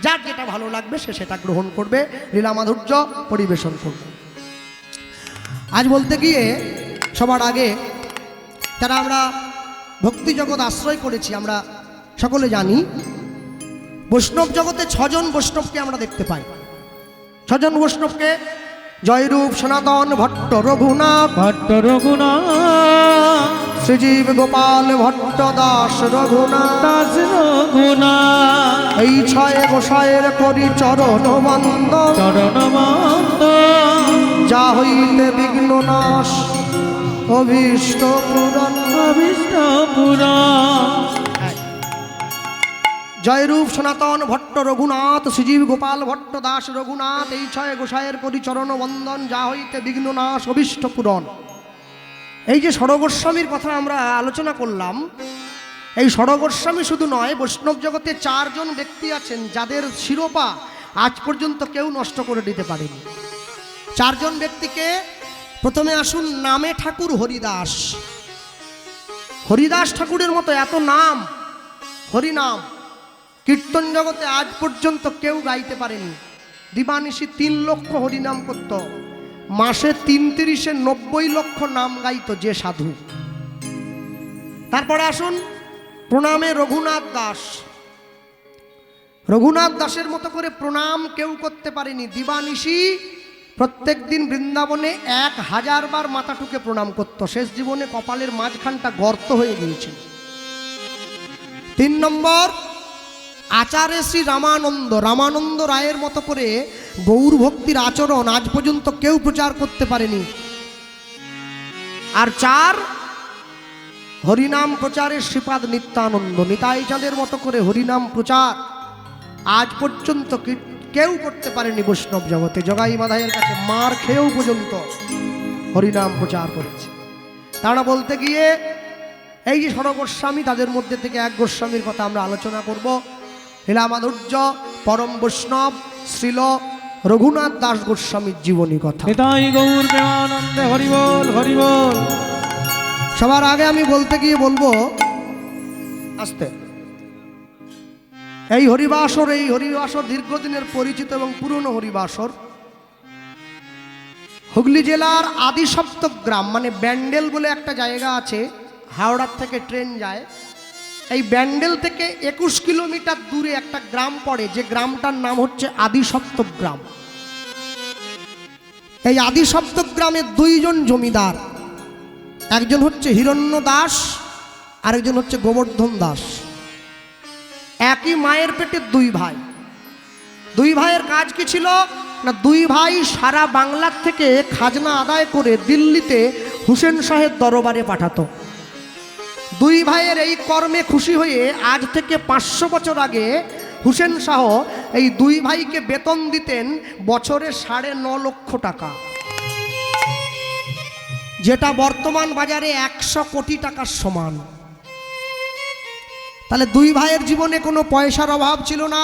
যার যেটা ভালো লাগবে সে সেটা গ্রহণ করবে, লীলা মাধুর্য পরিবেশন করবে। আজ বলতে গিয়ে সবার আগে যারা আমরা ভক্তি জগৎ আশ্রয় করেছি, আমরা সকলে জানি বৈষ্ণব জগতে 6 জন বৈষ্ণবকে আমরা দেখতে পাই। 6 জন বৈষ্ণবকে জয়রূপ সনাতন ভট্ট রঘুনাথ, ভট্ট রঘুনাথ, শ্রীজীব গোপাল ভট্ট দাস রঘুনাথ, দাস রঘুনাথ, এই 6 গোসাইয়ের করি চরণ বন্দন, চরণ বন্দন, যা হইতে বিঘ্ন নাশ অভীষ্ট পূরণ। অভীষ্ট পূরণ। জয়রূপ সনাতন ভট্ট রঘুনাথ, শ্রীজীব গোপাল ভট্ট দাস রঘুনাথ, এই 6 গোসাইয়ের করি চরণ বন্দন, যা হইতে বিঘ্ন নাশ অভীষ্ট পূরণ। এই যে ষড়গোস্বামীর কথা আমরা আলোচনা করলাম, এই ষড়গোস্বামী শুধু নয়, বৈষ্ণব জগতে 4 জন ব্যক্তি আছেন যাদের শিরোপা আজ পর্যন্ত কেউ নষ্ট করে দিতে পারেনি। 4 জন ব্যক্তিকে প্রথমে আসুন। নামে ঠাকুর হরিদাস। হরিদাস ঠাকুরের মতো এত নাম, হরিনাম কীর্তন জগতে আজ পর্যন্ত কেউ গাইতে পারেনি। দিবানিশি 3 লক্ষ হরিনাম করত, মাসে 33-এ 90 লক্ষ নাম গাইত যে সাধু। তারপরে আসুন প্রণামে রঘুনাথ দাস। রঘুনাথ দাসের মতো করে প্রণাম কেউ করতে পারেনি। দিবানিশি প্রত্যেক দিন বৃন্দাবনে 1000 বার মাথা ঠুকে প্রণাম করত। শেষ জীবনে কপালের মাঝখানটা গর্ত হয়ে গিয়েছিল। 3 নম্বর আচার্য শ্রী রামানন্দ। রামানন্দ রায়ের মতো করে গৌর ভক্তির আচরণ আজ পর্যন্ত কেউ প্রচার করতে পারেনি। আর 4 হরিনাম প্রচারের শ্রীপাদ নিত্যানন্দ। নিতাই চাঁদের মতো করে হরিনাম প্রচার আজ পর্যন্ত কেউ করতে পারেনি বৈষ্ণব জগতে। জগাই মাধাইয়ের কাছে মার খেয়েও পর্যন্ত হরিনাম প্রচার করেছে। তারা বলতে গিয়ে এই যে ষড়গোস্বামী, তাদের মধ্যে থেকে এক গোস্বামীর কথা আমরা আলোচনা করব। লীলা মাধুর্য পরম বৈষ্ণব শ্রীল রঘুনাথ দাস গোস্বামীর জীবনী কথা। নিতাই গৌর প্রেমানন্দে হরি বল, হরি বল। সবার আগে আমি বলতে গিয়ে বলবো আস্তে, এই হরিবাসর দীর্ঘদিনের পরিচিত এবং পুরনো হরিবাসর হুগলি জেলার আদি সপ্তক গ্রাম, মানে ব্যান্ডেল বলে একটা জায়গা আছে, হাওড়ার থেকে ট্রেন যায়। এই ব্যান্ডেল থেকে 21 কিলোমিটার দূরে একটা গ্রাম পড়ে, যে গ্রামটার নাম হচ্ছে আদি সপ্তক গ্রাম। এই আদি সপ্তক গ্রামে 2 জন জমিদার, একজন হচ্ছে হিরণ্য দাস, আরেকজন হচ্ছে গোবর্ধন দাস। একই মায়ের পেটে 2 ভাই। 2 ভাইয়ের কাজ কি ছিল না, 2 ভাই সারা বাংলার থেকে খাজনা আদায় করে দিল্লিতে হুসেন শাহের দরবারে পাঠাতো। 2 ভাইয়ের এই কর্মে খুশি হয়ে আজ থেকে 500 বছর আগে হুসেন শাহ এই 2 ভাইকে বেতন দিতেন বছরে 9.5 লক্ষ টাকা, যেটা বর্তমান বাজারে 100 কোটি টাকার সমান। তাহলে 2 ভাইয়ের জীবনে কোনো পয়সার অভাব ছিল না,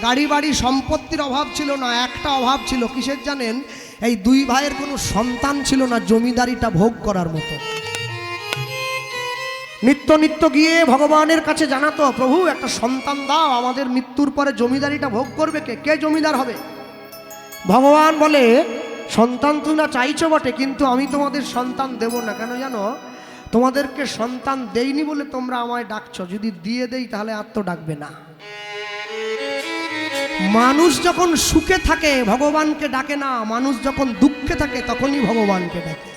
গাড়ি বাড়ি সম্পত্তির অভাব ছিল না। একটা অভাব ছিল, কিসের জানেন? এই 2 ভাইয়ের কোনো সন্তান ছিল না জমিদারিটা ভোগ করার মতো। নিত্য নিত্য গিয়ে ভগবানের কাছে জানাতো, প্রভু একটা সন্তান দাও, আমাদের মৃত্যুর পরে জমিদারিটা ভোগ করবে কে? কে জমিদার হবে? ভগবান বলে, সন্তান তোমরা চাইছো বটে, কিন্তু আমি তোমাদের সন্তান দেব না। কেন জানো? তোমাদেরকে সন্তান দেইনি বলে তোমরা আমায় ডাকছো, যদি দিয়ে দেই তাহলে আর তো ডাকবে না। মানুষ যখন সুখে থাকে ভগবানকে ডাকে না, মানুষ যখন দুঃখে থাকে তখনই ভগবানকে ডাকে।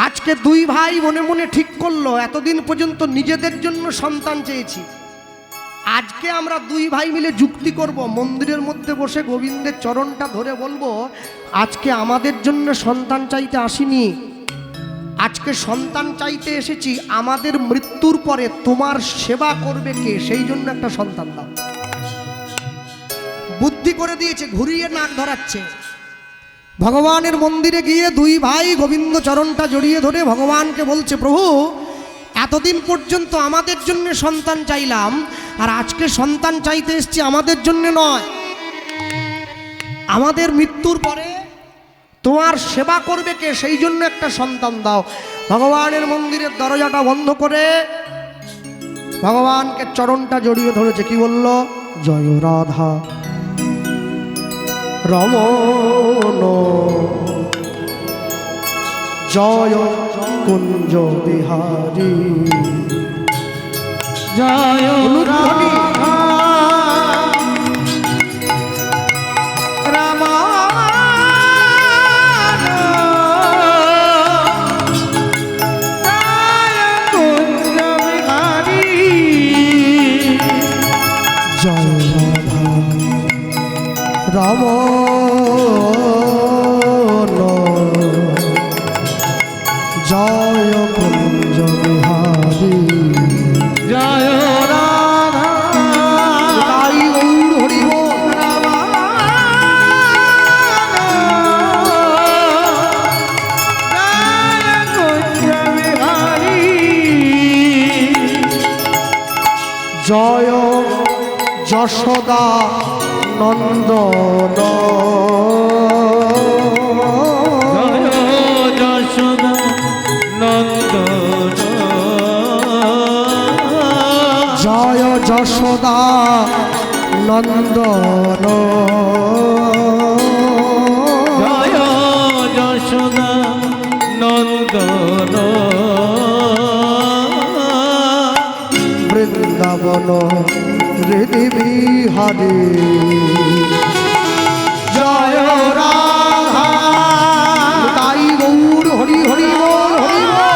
আজকে 2 ভাই মনে মনে ঠিক করলো, এতদিন পর্যন্ত নিজেদের জন্য সন্তান চেয়েছি, আজকে আমরা 2 ভাই মিলে যুক্তি করব, মন্দিরের মধ্যে বসে গোবিন্দের চরণটা ধরে বলবো, আজকে আমাদের জন্য সন্তান চাইতে আসিনি, আজকে সন্তান চাইতে এসেছি, আমাদের মৃত্যুর পরে তোমার সেবা করবে কে, সেই জন্য একটা সন্তান দাও। বুদ্ধি করে দিয়েছে, ঘুরিয়ে নাক ধরাচ্ছে। ভগবানের মন্দিরে গিয়ে 2 ভাই গোবিন্দ চরণটা জড়িয়ে ধরে ভগবানকে বলছে, প্রভু এতদিন পর্যন্ত আমাদের জন্য সন্তান চাইলাম, আর আজকে সন্তান চাইতে এসেছি আমাদের জন্য নয়, আমাদের মৃত্যুর পরে তোমার সেবা করবে কে, সেই জন্য একটা সন্তান দাও। ভগবানের মন্দিরের দরজাটা বন্ধ করে ভগবানকে চরণটা জড়িয়ে ধরেছে, কি বলল? জয় রাধা রমণ জয় কুঞ্জ বিহারী। জয় রাধা রাম কুঞ্জ বিহারী। জয় রাধা রমণ জয় কুঞ্জ বিহারী। জয় রাধা তাই গৌর হরি বল। জয় যশোদা নন্দন যশোদা নন্দন। জয় যশোদা নন্দন জয় যশোদা নন্দন। বৃন্দাবন হৃদি বিহারী। জয় রাধা তাই গৌর হরি হরি বল হরি বল।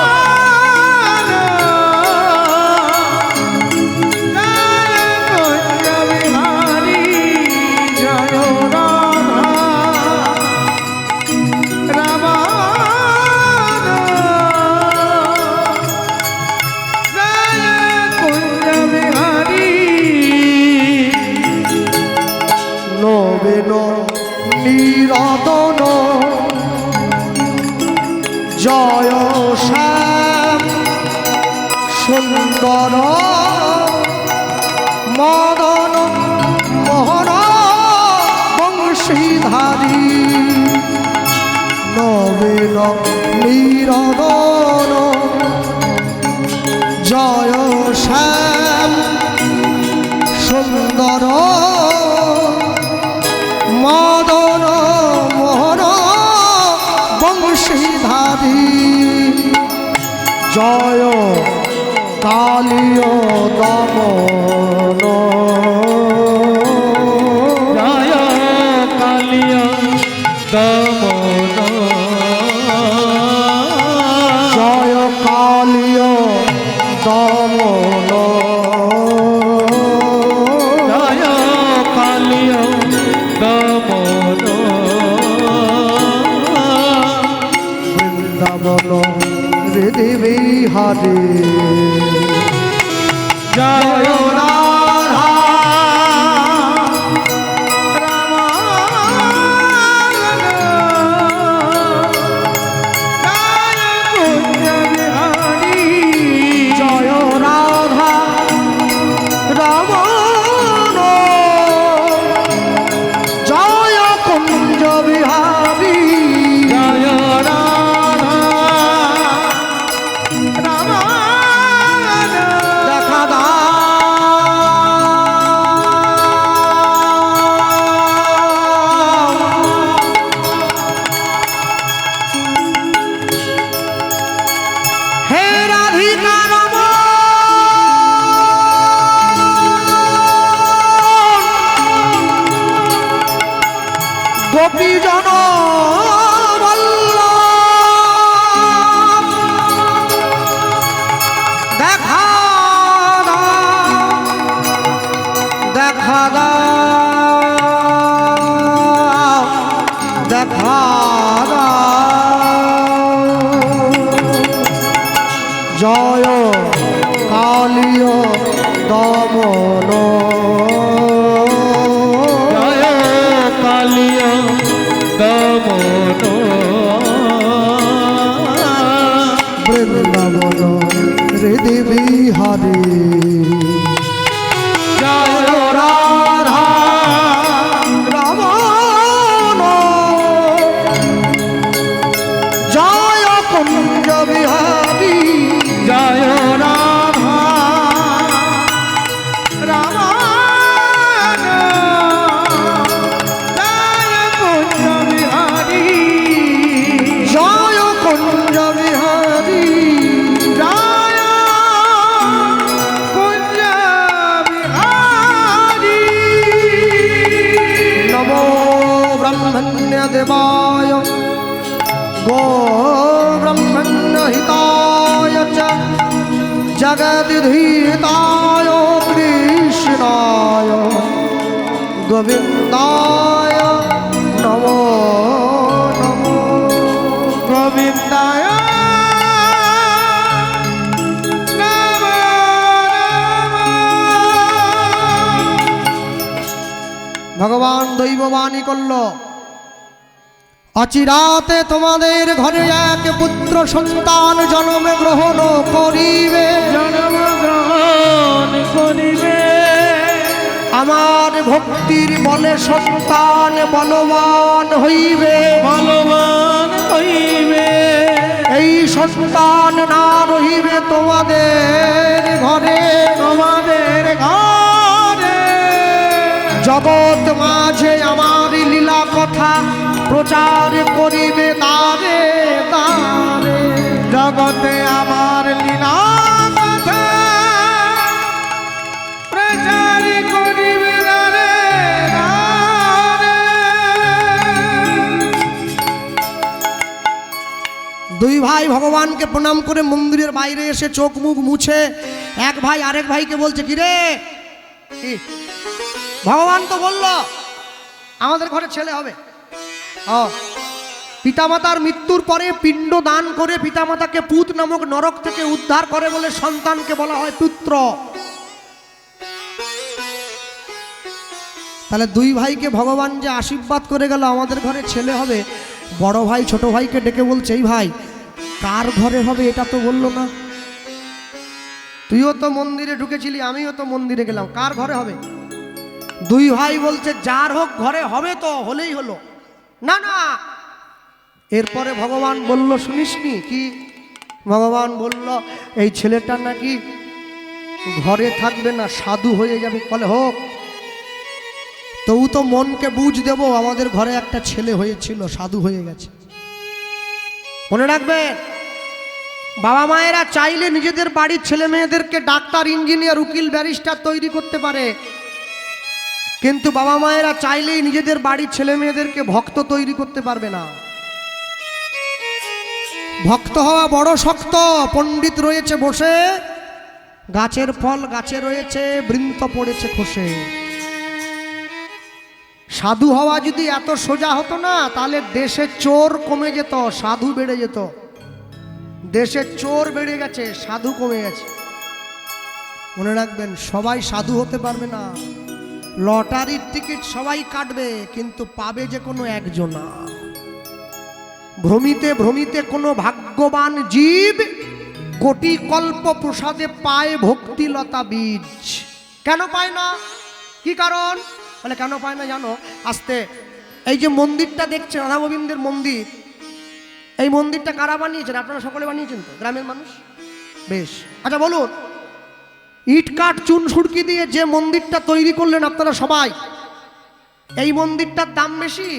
নবীন নিরদন জয় শ্যাম সুন্দর মদন মোহন বংশীধারী। নবীন নিরদন জয় শ্যাম সুন্দর মদন মোহন বংশীধারী। জয় কালীয় দমন জয় কালিয়া দমন। জয় কালীয় দমন জয় কালিয়া দমন। বৃন্দাবন হৃদি বিহারী। জয় রাধা জয় রাধা রমণ জয় কুঞ্জ বিহারী। জয় রাধা দেখা দাও হে রাধিকা রমণ গোপীজন বল্লভ দেখা দাও দেখা দাও দেখা দাও। জয় কালীয় দমন জয় কালিয়া দমন। বৃন্দাবন হৃদি বিহারী। জয় রাধা রমণ জয় কুঞ্জ বিহারী। জয় রাধা গো ব্রহ্মণ্যহিতায় চ জগদ্ধিতায় কৃষ্ণায় গোবিন্দায় নমো নমো। গোবিন্দায় নমো নমো। ভগবান দৈববাণী করল, অচিরাতে তোমাদের ঘরে এক পুত্র সন্তান জন্ম গ্রহণ করিবে, জন্মগ্রহণ করিবে। আমার ভক্তির বলে সন্তান বলবান হইবে, বলবান হইবে। এই সন্তান না রহিবে তোমাদের ঘরে, তোমাদের ঘরে জগৎ মাঝে আমার লীলা কথা প্রচার করিবে তারে তারে। জগতে আমার লীলা কথা প্রচার করিবে রে রে। দুই ভাই ভগবানকে প্রণাম করে মন্দিরের বাইরে এসে চোখ মুখ মুছে এক ভাই আরেক ভাইকে বলছে, কি রে, কি ভগবান তো বলল আমাদের ঘরে ছেলে হবে। পিতামাতার মৃত্যুর পরে পিণ্ড দান করে পিতামাতাকে পুত নামক নরক থেকে উদ্ধার করে বলে সন্তানকে বলা হয় পুত্র। তাহলে দুই ভাইকে ভগবান যে আশীর্বাদ করে গেল আমাদের ঘরে ছেলে হবে, বড় ভাই ছোট ভাইকে ডেকে বলছে, এই ভাই কার ঘরে হবে এটা তো বললো না, তুইও তো মন্দিরে ঢুকেছিলি আমিও তো মন্দিরে গেলাম, কার ঘরে হবে? দুই ভাই বলছে, যার হোক ঘরে হবে তো, হলেই হলো। না না, এরপরে ভগবান বলল, শুনিসনি কি? ভগবান বলল, এই ছেলেটা নাকি ঘরে থাকবে না, সাধু হয়ে যাবে। বলে হোক, তবু তো মনকে বুঝ দেব, আমাদের ঘরে একটা ছেলে হয়েছিল, সাধু হয়ে গেছে। মনে রাখবেন, বাবা মায়েরা চাইলে নিজেদের বাড়ির ছেলে মেয়েদেরকে ডাক্তার, ইঞ্জিনিয়ার, উকিল, ব্যারিস্টার তৈরি করতে পারে, কিন্তু বাবা মায়েরা চাইলেই নিজেদের বাড়ির ছেলে মেয়েদেরকে ভক্ত তৈরি করতে পারবে না। ভক্ত হওয়া বড় শক্ত। পণ্ডিত রয়েছে বসে, গাছের ফল গাছে রয়েছে, বৃন্ত পড়েছে খসে। সাধু হওয়া যদি এত সোজা হতো না, তাহলে দেশে চোর কমে যেত, সাধু বেড়ে যেত। দেশে চোর বেড়ে গেছে, সাধু কমে গেছে। মনে রাখবেন, সবাই সাধু হতে পারবে না। লটারির টিকিট সবাই কাটবে, কিন্তু পাবে যে কোনো একজনা। ভ্রমিতে ভ্রমিতে কোনো ভাগ্যবান জীব কোটি কল্প প্রসাদে পায় ভক্তিলতা বীজ। কেন পায় না? কি কারণ? বলে কেন পায় না জানো? আস্তে, এই যে মন্দিরটা দেখছেন, রাধা গোবিন্দের মন্দির, এই মন্দিরটা কারা বানিয়েছেন? আপনারা সকলে বানিয়েছেন তো, গ্রামের মানুষ? বেশ, আচ্ছা বলুন, ইট কাঠ চুন সুড়কি দিয়ে যে মন্দিরটা তৈরি করলেন আপনারা সবাই, এই মন্দিরটার দাম বেশি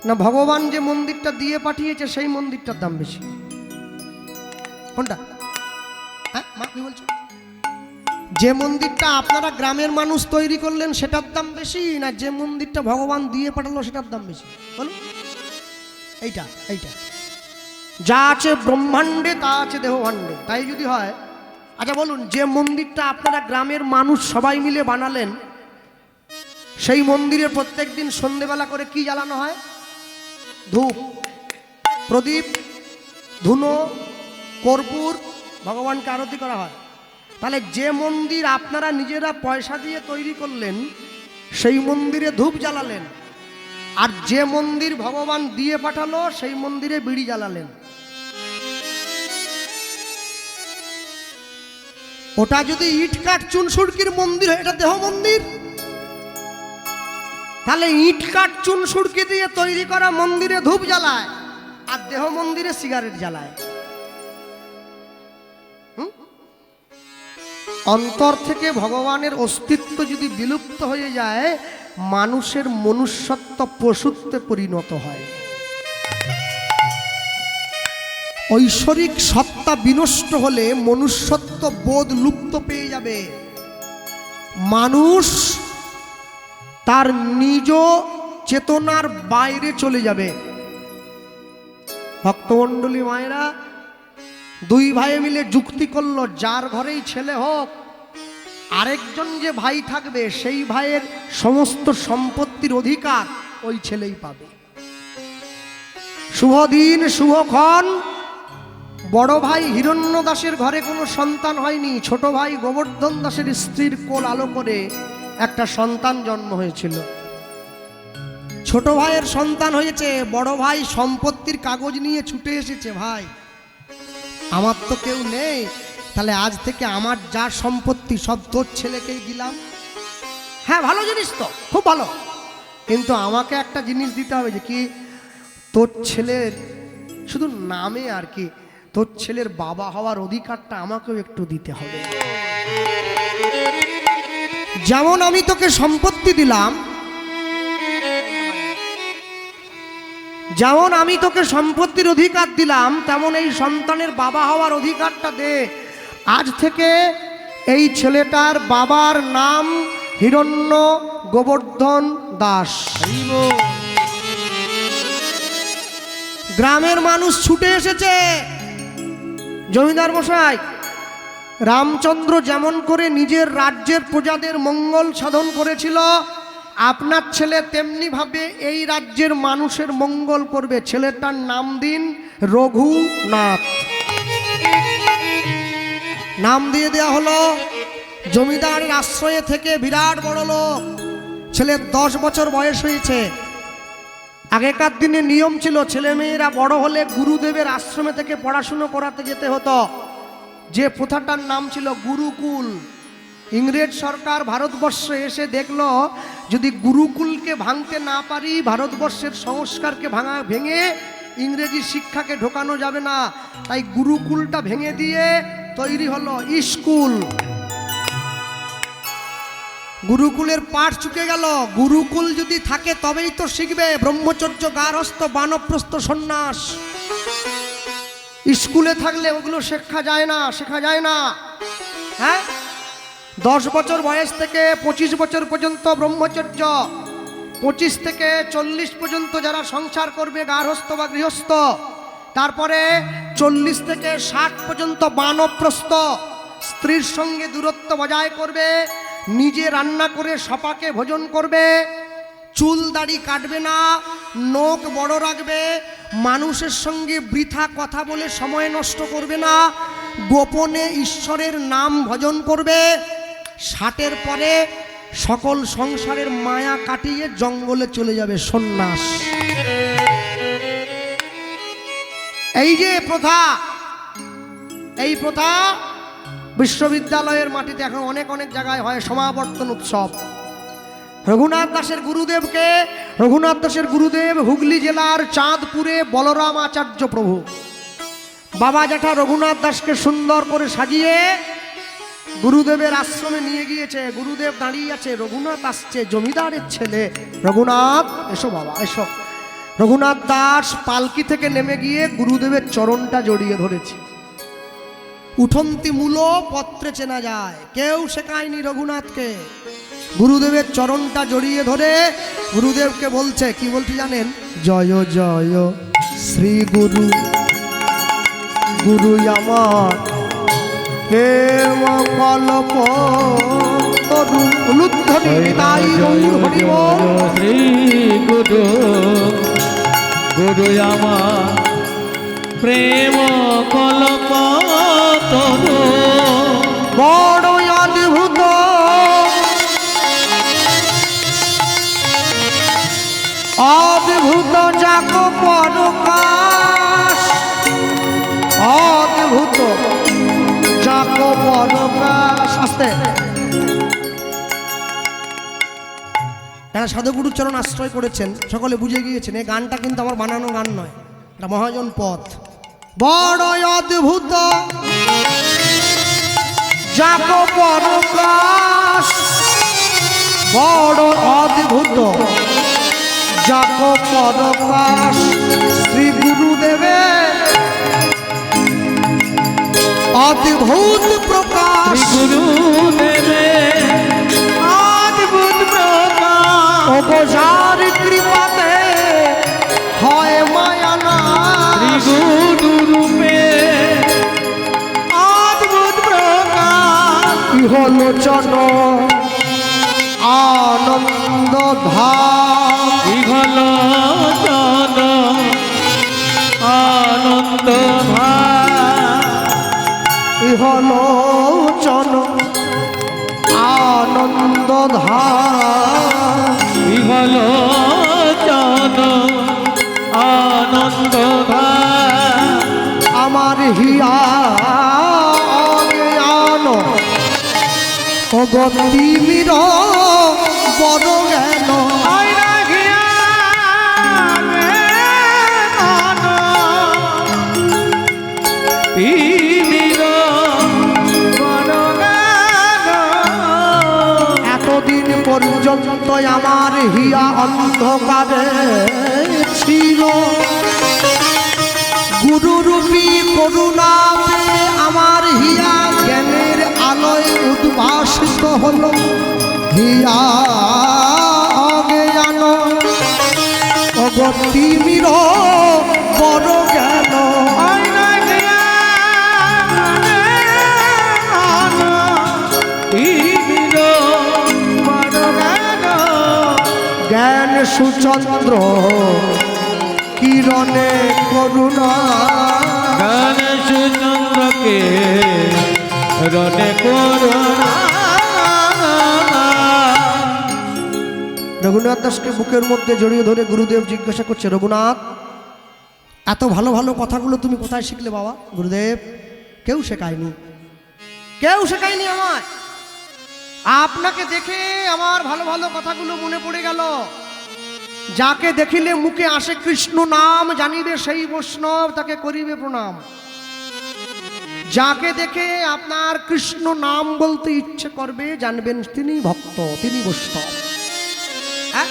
না ভগবান যে মন্দিরটা দিয়ে পাঠিয়েছে সেই মন্দিরটার দাম বেশি? কোনটা? হ্যাঁ মা, কি বলছো? যে মন্দিরটা আপনারা গ্রামের মানুষ তৈরি করলেন সেটার দাম বেশি, না যে মন্দিরটা ভগবান দিয়ে পাঠালো সেটার দাম বেশি? বলুন। এইটা এইটা যা আছে ব্রহ্মাণ্ডে তা আছে দেহভাণ্ডে, তাই যদি হয়। আচ্ছা বলুন, যে মন্দিরটা আপনারা গ্রামের মানুষ সবাই মিলে বানালেন, সেই মন্দিরে প্রত্যেকদিন সন্ধেবেলা করে কি জ্বালানো হয়? ধূপ, প্রদীপ, ধুনো, কর্পূর, ভগবানকে আরতি করা হয়। তাহলে যে মন্দির আপনারা নিজেরা পয়সা দিয়ে তৈরি করলেন, সেই মন্দিরে ধূপ জ্বালালেন, আর যে মন্দির ভগবান দিয়ে পাঠালো সেই মন্দিরে বিড়ি জ্বালালেন। ওটা যদি ইট কাঠ চুন সুড়কির মন্দির হয়, এটা দেহ মন্দির। তাহলে ইট কাঠ চুন সুড়কি দিয়ে তৈরি করা মন্দিরে ধূপ জ্বালায়, আর দেহ মন্দিরে সিগারেট জ্বালায়। অন্তর থেকে ভগবানের অস্তিত্ব যদি বিলুপ্ত হয়ে যায়, মানুষের মনুষ্যত্ব পশুত্বে পরিণত হয়। ঐশ্বরিক সত্তা বিনষ্ট হলে মনুষ্যত্ব বোধ লুপ্ত পেয়ে যাবে। মানুষ তার নিজ চেতনার বাইরে চলে যাবে। ভক্তমণ্ডলী মায়েরা, দুই ভাই মিলে যুক্তি করলো, যার ঘরেই ছেলে হোক আরেকজন যে ভাই থাকবে সেই ভাইয়ের সমস্ত সম্পত্তির অধিকার ওই ছেলেই পাবে। শুভ দিন শুভক্ষণ। বড় ভাই হিরণ্য দাসের ঘরে কোনো সন্তান হয়নি, ছোট ভাই গোবর্ধন দাসের স্ত্রীর কোল আলো করে একটা সন্তান জন্ম হয়েছিল। ছোট ভাইয়ের সন্তান হয়েছে, বড় ভাই সম্পত্তির কাগজ নিয়ে ছুটে এসেছে, ভাই আমার তো কেউ নেই, তাহলে আজ থেকে আমার যা সম্পত্তি সব তোর ছেলেকেই দিলাম। হ্যাঁ ভালো জিনিস তো, খুব ভালো, কিন্তু আমাকে একটা জিনিস দিতে হবে, যে কি তোর ছেলের শুধু নামে আর কি, তোর ছেলের বাবা হওয়ার অধিকারটা আমাকেও একটু দিতে হবে। যেমন আমি তোকে সম্পত্তি দিলাম, যেমন আমি তোকে সম্পত্তির অধিকার দিলাম, তেমন এই সন্তানের বাবা হওয়ার অধিকারটা দে। আজ থেকে এই ছেলেটার বাবার নাম হিরণ্য গোবর্ধন দাস। গ্রামের মানুষ ছুটে এসেছে, জমিদার মশাই, রামচন্দ্র যেমন করে নিজের রাজ্যের প্রজাদের মঙ্গল সাধন করেছিল, আপনার ছেলে তেমনি ভাবে এই রাজ্যের মানুষের মঙ্গল করবে। ছেলেটার নাম দিন রঘুনাথ। নাম দিয়ে দেওয়া হলো। জমিদারের আশ্রয়ে থেকে বিরাট বড় লোক, ছেলের 10 বছর বয়স হয়েছে। আগেকার দিনে নিয়ম ছিল, ছেলে মেয়েরা বড় হলে গুরুদেবের আশ্রমে থেকে পড়াশুনো করাতে যেতে হতো, যে প্রথাটার নাম ছিল গুরুকুল। ইংরেজ সরকার ভারতবর্ষে এসে দেখলো, যদি গুরুকুলকে ভাঙতে না পারি, ভারতবর্ষের সংস্কারকে ভেঙে ইংরেজি শিক্ষাকে ঢোকানো যাবে না, তাই গুরুকুলটা ভেঙে দিয়ে তৈরি হলো স্কুল। গুরুকুলের পাঠ চুকে গেল। গুরুকুল যদি থাকে তবেই তো শিখবে ব্রহ্মচর্য, গার্হস্থ্য, বানপ্রস্থ, সন্ন্যাস। স্কুলে থাকলে ওগুলো শেখা যায় না। হ্যাঁ, 10 বছর বয়স থেকে 25 বছর পর্যন্ত ব্রহ্মচর্য, 25 থেকে 40 পর্যন্ত যারা সংসার করবে গার্হস্থ্য বা গৃহস্থ, তারপরে 40 থেকে 60 পর্যন্ত বানপ্রস্থ, স্ত্রীর সঙ্গে দূরত্ব বজায় করবে, নিজে রান্না করে সপাকে ভোজন করবে, চুল দাড়ি কাটবে না, নখ বড় রাখবে, মানুষের সঙ্গে বৃথা কথা বলে সময় নষ্ট করবে না, গোপনে ঈশ্বরের নাম ভজন করবে। 60-এর পরে সকল সংসারের মায়া কাটিয়ে জঙ্গলে চলে যাবে, সন্ন্যাস। এই যে প্রথা, এই প্রথা বিশ্ববিদ্যালয়ের মাটিতে এখন অনেক জায়গায় হয় সমাবর্তন উৎসব। রঘুনাথ দাসের গুরুদেব হুগলি জেলার চাঁদপুরে বলরাম আচার্য প্রভু। বাবা জ্যাঠা রঘুনাথ দাসকে সুন্দর করে সাজিয়ে গুরুদেবের আশ্রমে নিয়ে গিয়েছে। গুরুদেব দাঁড়িয়ে আছে, রঘুনাথ আসছে, জমিদারের ছেলে রঘুনাথ, এসো বাবা এসো। রঘুনাথ দাস পালকি থেকে নেমে গিয়ে গুরুদেবের চরণটা জড়িয়ে ধরেছে। উঠন্তি মূল পত্রে চেনা যায়, কেউ শেখায়নি রঘুনাথকে। গুরুদেবের চরণটা জড়িয়ে ধরে গুরুদেবকে বলছে, কি বলতে জানেন? জয় জয় শ্রী গুরু, গুরু আমার প্রেম কল্প তরু। উলুধ্বনি নিতাই গৌর হরি বল। শ্রী গুরু, গুরু আমার প্রেম কল্প তরু। বড় অদ্ভুত অদ্ভুত যাক পরকাশ, অদ্ভুত যাক পরকাশ। আস্তে, যারা সাধুগুরুর চরণ আশ্রয় করেছেন সকলে বুঝে গিয়েছেন, এই গানটা কিন্তু আমার বানানো গান নয়, এটা মহাজন পথ। বড় অদ্ভুত যাক পরকাশ, বড় অদ্ভুত যাক পরকাশ। শ্রী গুরুদেবে অদ্ভুত প্রকাশ, গুরুদেবে অদ্ভুত প্রকাশ। অবজার কৃপাতে হয় মায়া না। শ্রী ইহলোচন আনন্দ ধাম ইহলোচন আনন্দ ইহলোচন আনন্দ ধাম ইহলোচন আনন্দ আমার হিয়া জ্ঞান অগতি মির বড় জ্ঞান এতদিন পর্যন্ত আমার হিয়া অন্ধকারে ছিল গুরুরূপী করুণা পেয়ে আমার হিয়া জ্ঞানের আলোয় উদ্ভাসিত হল হিয়া অজ্ঞান অগতি মির বড় জ্ঞান জ্ঞান সুচন্দ্র কিরণে করুণা জ্ঞান সুচন্দ্রকে রণে করুণা রঘুনাথ দাসকে বুকের মধ্যে জড়িয়ে ধরে গুরুদেব জিজ্ঞাসা করছে, রঘুনাথ এত ভালো ভালো কথাগুলো তুমি কোথায় শিখলে বাবা? গুরুদেব কেউ শেখায়নি, কেউ শেখায়নি আমায়। আপনাকে দেখে আমার ভালো ভালো কথাগুলো মনে পড়ে গেল। যাকে দেখিলে মুখে আসে কৃষ্ণ নাম, জানিবে সেই বৈষ্ণব, তাকে করিবে প্রণাম। যাকে দেখে আপনার কৃষ্ণ নাম বলতে ইচ্ছে করবে, জানবেন তিনি ভক্ত, তিনি বৈষ্ণব। হ্যাঁ?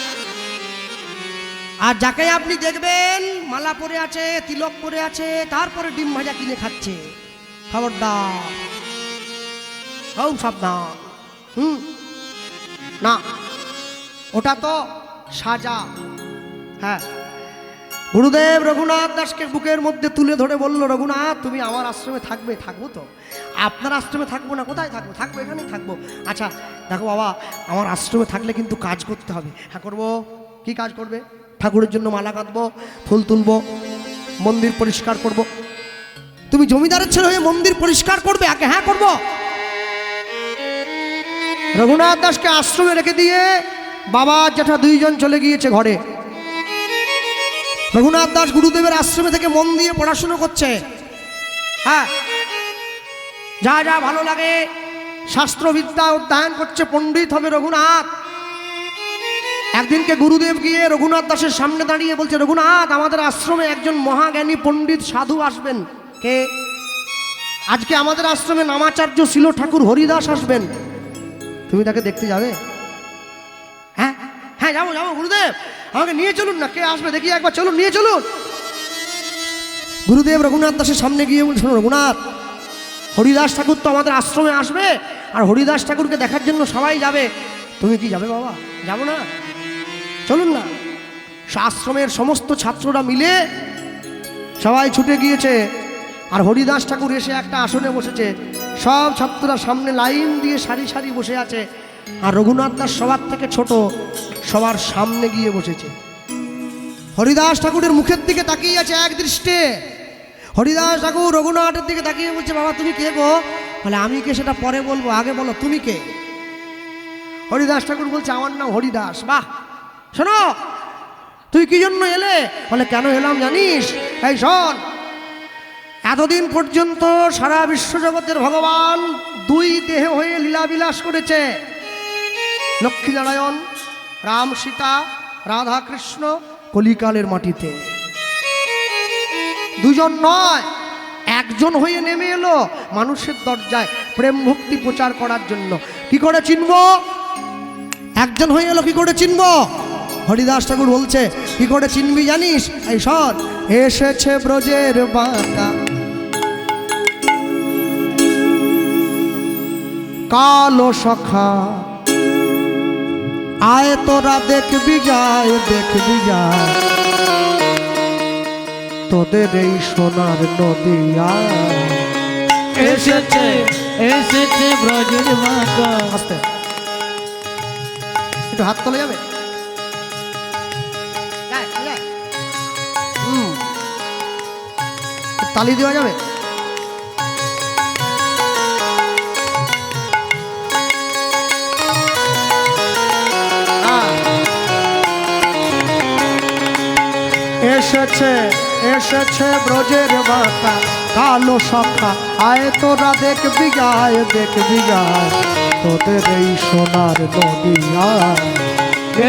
আর যাকে আপনি দেখবেন মালা পরে আছে, তিলক পরে আছে, তারপরে ডিম ভাজা কিনে খাচ্ছে, খবরদার, খুব সাবধান। না, ওটা তো সাজা। হ্যাঁ, গুরুদেব রঘুনাথ দাসকে বুকের মধ্যে তুলে ধরে বলল, রঘুনাথ তুমি আমার আশ্রমে থাকবে? থাকবো তো। আপনার আশ্রমে থাকবো না? কোথায় থাকবো? থাকবো, এখানেই থাকবো। আচ্ছা দেখো বাবা, আমার আশ্রমে থাকলে কিন্তু কাজ করতে হবে। হ্যাঁ করবো। কি কাজ করবে? ঠাকুরের জন্য মালা কাঁদবো, ফুল তুলবো, মন্দির পরিষ্কার করব। তুমি জমিদারের ছেলে হয়ে মন্দির পরিষ্কার করবে? আগে হ্যাঁ করবো। রঘুনাথ দাসকে আশ্রমে রেখে দিয়ে বাবা জ্যাঠা দুইজন চলে গিয়েছে ঘরে। রঘুনাথ দাস গুরুদেবের আশ্রমে থেকে মন দিয়ে পড়াশুনো করছে। হ্যাঁ, যা যা ভালো লাগে শাস্ত্রবিদ্যা অধ্যয়ন করছে, পণ্ডিত হবে রঘুনাথ। একদিনকে গুরুদেব গিয়ে রঘুনাথ দাসের সামনে দাঁড়িয়ে বলছে, রঘুনাথ আমাদের আশ্রমে একজন মহাজ্ঞানী পণ্ডিত সাধু আসবেন। কে? আজকে আমাদের আশ্রমে নামাচার্য ছিল ঠাকুর হরিদাস আসবেন, তুমি তাকে দেখতে যাবে? হ্যাঁ হ্যাঁ যাবো যাবো গুরুদেব, আমাকে নিয়ে চলুন না। কে আসবে দেখি একবার, চলুন নিয়ে চলুন। গুরুদেব রঘুনাথ দাসের সামনে গিয়ে বলছেন, রঘুনাথ হরিদাস ঠাকুর তো আমাদের আশ্রমে আসবে, আর হরিদাস ঠাকুরকে দেখার জন্য সবাই যাবে, তুমি কি যাবে বাবা? যাবো না? চলুন না। আশ্রমের সমস্ত ছাত্ররা মিলে সবাই ছুটে গিয়েছে, আর হরিদাস ঠাকুর এসে একটা আসনে বসেছে। সব ছাত্ররা সামনে লাইন দিয়ে সারি সারি বসে আছে, আর রঘুনাথ দাস সবার থেকে ছোট, সবার সামনে গিয়ে বসেছে। হরিদাস ঠাকুরের মুখের দিকে তাকিয়ে আছে এক দৃষ্টে। হরিদাস ঠাকুর রঘুনাথের দিকে তাকিয়ে বলছে, বাবা তুমি কে গো? বলে আমি কে সেটা পরে বলবো, আগে বলো তুমি কে? হরিদাস ঠাকুর বলছে, আমার নাম হরিদাস। বাহ, শোনো তুই কি জন্য এলে? বলে কেন এলাম জানিস? এই শোন, এতদিন পর্যন্ত সারা বিশ্বজগতের ভগবান দুই দেহ হয়ে লীলাবিলাস করেছে। লক্ষ্মীনারায়ণ, রাম সীতা, রাধা কৃষ্ণ কলিকালের মাটিতে। দুজন নয়, একজন হয়ে নেমে এলো মানুষের দরজায় প্রেম ভক্তি প্রচার করার জন্য। কি করে চিনবো? একজন হয়ে এলো, কি করে চিনবো? হরিদাস ঠাকুর বলছে, কি করে চিনবি জানিস? এই শোন, এসেছে ব্রজের বাঁকা কালো সখা, আয় তোরা দেখবি যায়, দেখবি যায় তোদের এই সোনার নদিয়া। এসেছে এসেছে ব্রজের বাঁকা। আস্তে একটু হাত তোলা যাবে? যায়, যায়। তালি দেওয়া যাবে? এসেছে এসেছে ব্রজের বাঁকা কালো সখা, আয় তোরা দেখবি গায় দেখবি গায় তোদের এই সোনার নদিয়ায়।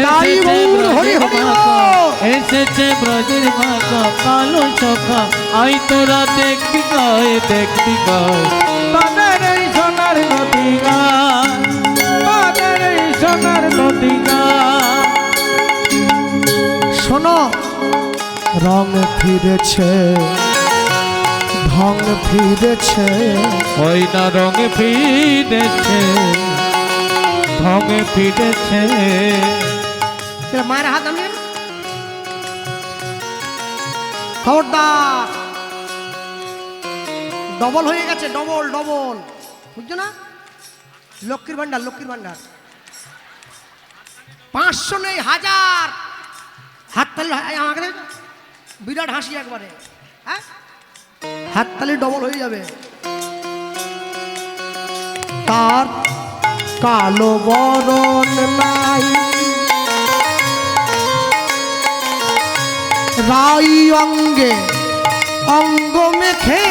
তাই গৌর হরি হরি বল। এসেছে ব্রজের বাঁকা কালো সখা, আই তোরা দেখবি গায় দেখবি গায় তাদের এই সোনার নদী গায়, তাদের এই সোনার নদী গায়। শোনো, রং ফিরেছে ঢং ফিরেছে, ওই না রঙে ফিরেছে ঢঙে ফিরেছে। মায়ের হাত আমি খবরদার, ডবল হয়ে গেছে, ডবল ডবল, বুঝছো না? লক্ষ্মীর ভান্ডার, লক্ষ্মীর ভান্ডার 500 নেই 1000। হাততালি আমাকে দেখ, বিরাট হাসি একবারে, হ্যাঁ হাততালি ডবল হয়ে যাবে। তার কালো বরণ নাই, রাই অঙ্গে অঙ্গ মেখে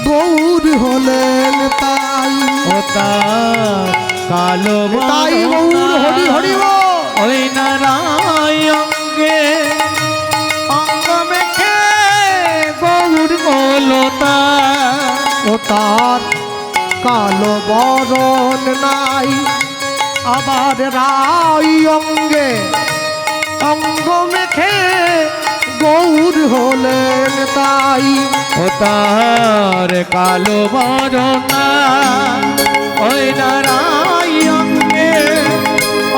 গৌর হলেন তাই। ও তার কালো তাই গৌর হরি হরি বল। ওই নারায় অঙ্গে অঙ্গ মেখে গৌর হলো তার। ও তার কালো বরণ নাই, আবার রাই অঙ্গে অঙ্গ মেখে গৌর হলেন তাই। ও তার কালো বরণা ওই নারায় অঙ্গে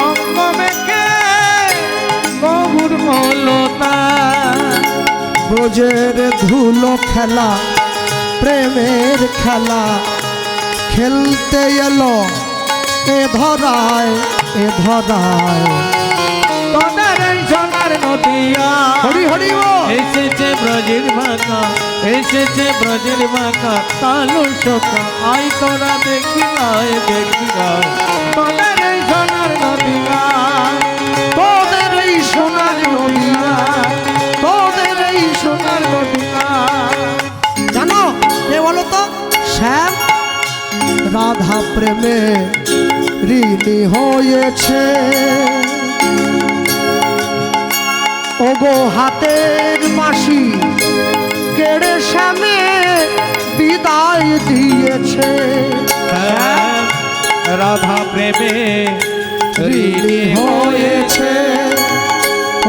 অঙ্গ মেখে গৌর হলো তার। ব্রজের ধুলো খেলা প্রেমের খেলা খেলতে এলো এ ধরায় এ ধরায়। তোদের এই সোনার নদিয়া হরি হরি বল। এসেছে ব্রজের বাঁকা, এসেছে ব্রজের বাঁকা কালো সখা, আই তোরা দেখবি গায় দেখবি গায় তোদের এই সোনার নদিয়া, তোদের এই সোনার নদিয়া, তোদের এই সোনার নদিয়া। জানো কে বলো তো? শ্যাম রাধা প্রেমে ঋণী হয়েছে, ওগো হাতের বাঁশি কেড়ে শ্যামে বিদায় দিয়েছে। শ্যাম রাধা প্রেমে ঋণী হয়েছে,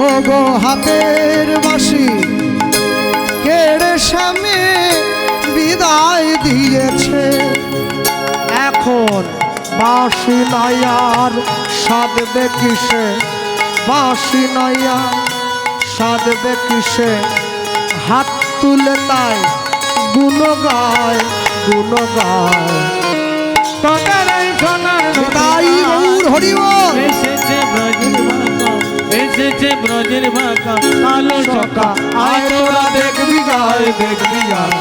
ওগো হাতের বাঁশি কেড়ে শ্যামে বিদায় দিয়েছে। এখন বাঁশি নাই আর সাধবে কিসে, বাঁশি নাই আর সাধবে কিসে, হাত তুলে তাই গুণ গায় গুণ গায়। তোদের এই সোনার তাই গৌর হরি বল। এসেছে ব্রজের বাঁকা, এসেছে ব্রজের বাঁকা কালো সখা, আয় তোরা দেখবি গায় দেখবি গায়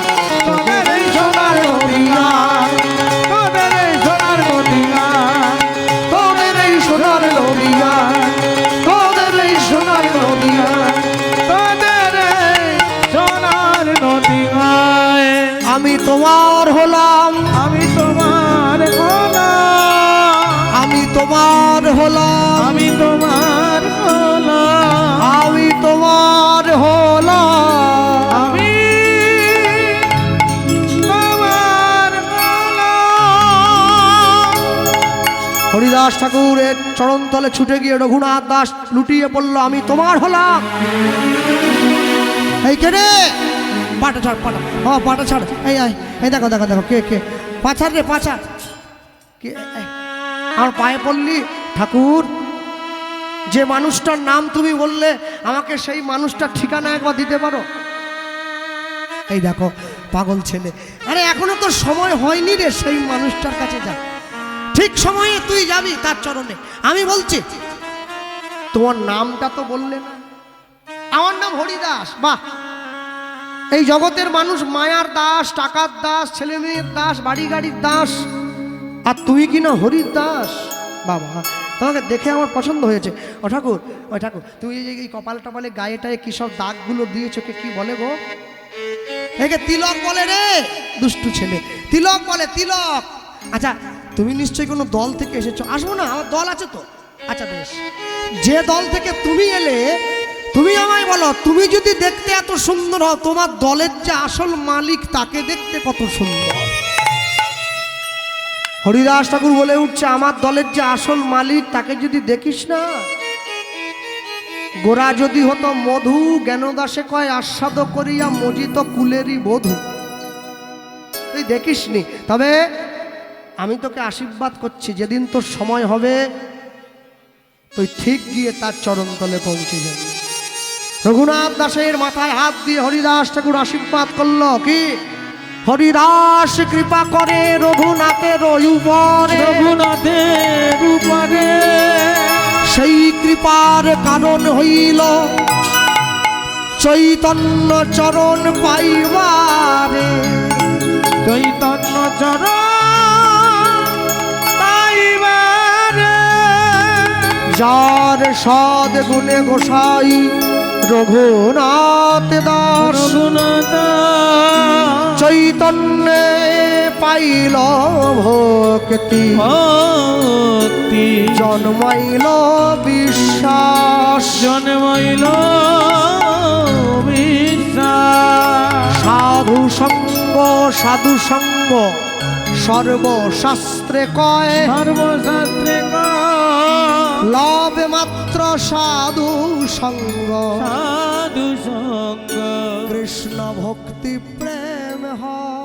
তোদের এই সোনার নদিয়া, তোদের এই সোনার নদিয়া, তোদের এই সোনার নদিয়া, তোদের এই সোনার নদিয়া। তোদের এই সোনার নদিয়ায়। আমি তোমার হলাম, আমি তোমার হলাম, আমি তোমার হলাম, আমি তোমার হলাম, আমি তোমার হলাম। আমি তোমার হলাম। হরিদাস ঠাকুরের চরণতলে ছুটে গিয়ে রঘুনাথ দাস লুটিয়ে পড়ল, আমি তোমার হলাম। এই কে রে? পাটা ছাড়, পাটা, ও পাটা ছাড়। এই আয়, এই দেখো দেখো দেখো কে কে, পাছার রে পাছার কে? এই, আমার পায়ে পড়লি ঠাকুর। যে মানুষটার নাম তুমি বললে আমাকে সেই মানুষটার ঠিকানা একবার দিতে পারো? এই দেখো পাগল ছেলে, আরে এখনো তো সময় হয়নি রে, সেই মানুষটার কাছে যা, ঠিক সময়ে তুই যাবি তার চরণে। আমি বলছি তোমার নামটা তো বললে না। আমার নাম হরিদাস। বাহ, এই জগতের মানুষ মায়ার দাস, টাকার দাস, ছেলে মেয়ের দাস, বাড়ি গাড়ির দাস, আর তুই কি না হরিদাস। বাবা, তোমাকে দেখে আমার পছন্দ হয়েছে। ও ঠাকুর, ও ঠাকুর, তুমি এই কপাল টপালে গায়েটায় কি সব দাগগুলো দিয়েছো, কে কি বলে গো? একে তিলক বলে রে, দুষ্টু ছেলে, তিলক বলে, তিলক। আচ্ছা, তুমি নিশ্চয়ই কোনো দল থেকে এসেছো। আসবো না, আমার দল আছে তো। আচ্ছা বেশ, যে দল থেকে তুমি এলে, তুমি আমায় বলো, তুমি যদি দেখতে এত সুন্দর হও, তোমার দলের যে আসল মালিক তাকে দেখতে কত সুন্দর। হরিদাস ঠাকুর বলে উঠছে, আমার দলের যে আসল মালিক তাকে যদি দেখিস না, গোরা যদি হতো মধু, জ্ঞানদাসে কয় আস্বাদ করিয়া মজিত কুলেরই বধূ। তুই দেখিস নি, তবে আমি তোকে আশীর্বাদ করছি, যেদিন তোর সময় হবে তুই ঠিক গিয়ে তার চরণতলে পৌঁছে যাবি। রঘুনাথ দাসের মাথায় হাত দিয়ে হরিদাস ঠাকুর আশীর্বাদ করলো কি, হরিদাস কৃপা করে রঘুনাথের উপরে, রঘুনাথের উপরে সেই কৃপার কারণ হইল চৈতন্য চরণ পাইবারে। চৈতন্য চরণ পাইবারে। যার সদ গুণে গোসাই রঘুনাথ দাস, রঘুনাথ চৈতন্যে পাইল ভক্তি, ভক্তি জন্মাইল বিশ্বাস, জন্মাইল বিশ্বাস। সাধু সঙ্গ, সাধু সঙ্গ সর্বশাস্ত্রে কয়, সর্বশাস্ত্রে লবে মাত্র সাধু সঙ্গ, সাধু সঙ্গ। কৃষ্ণ ভক্তি প্রেম হয়।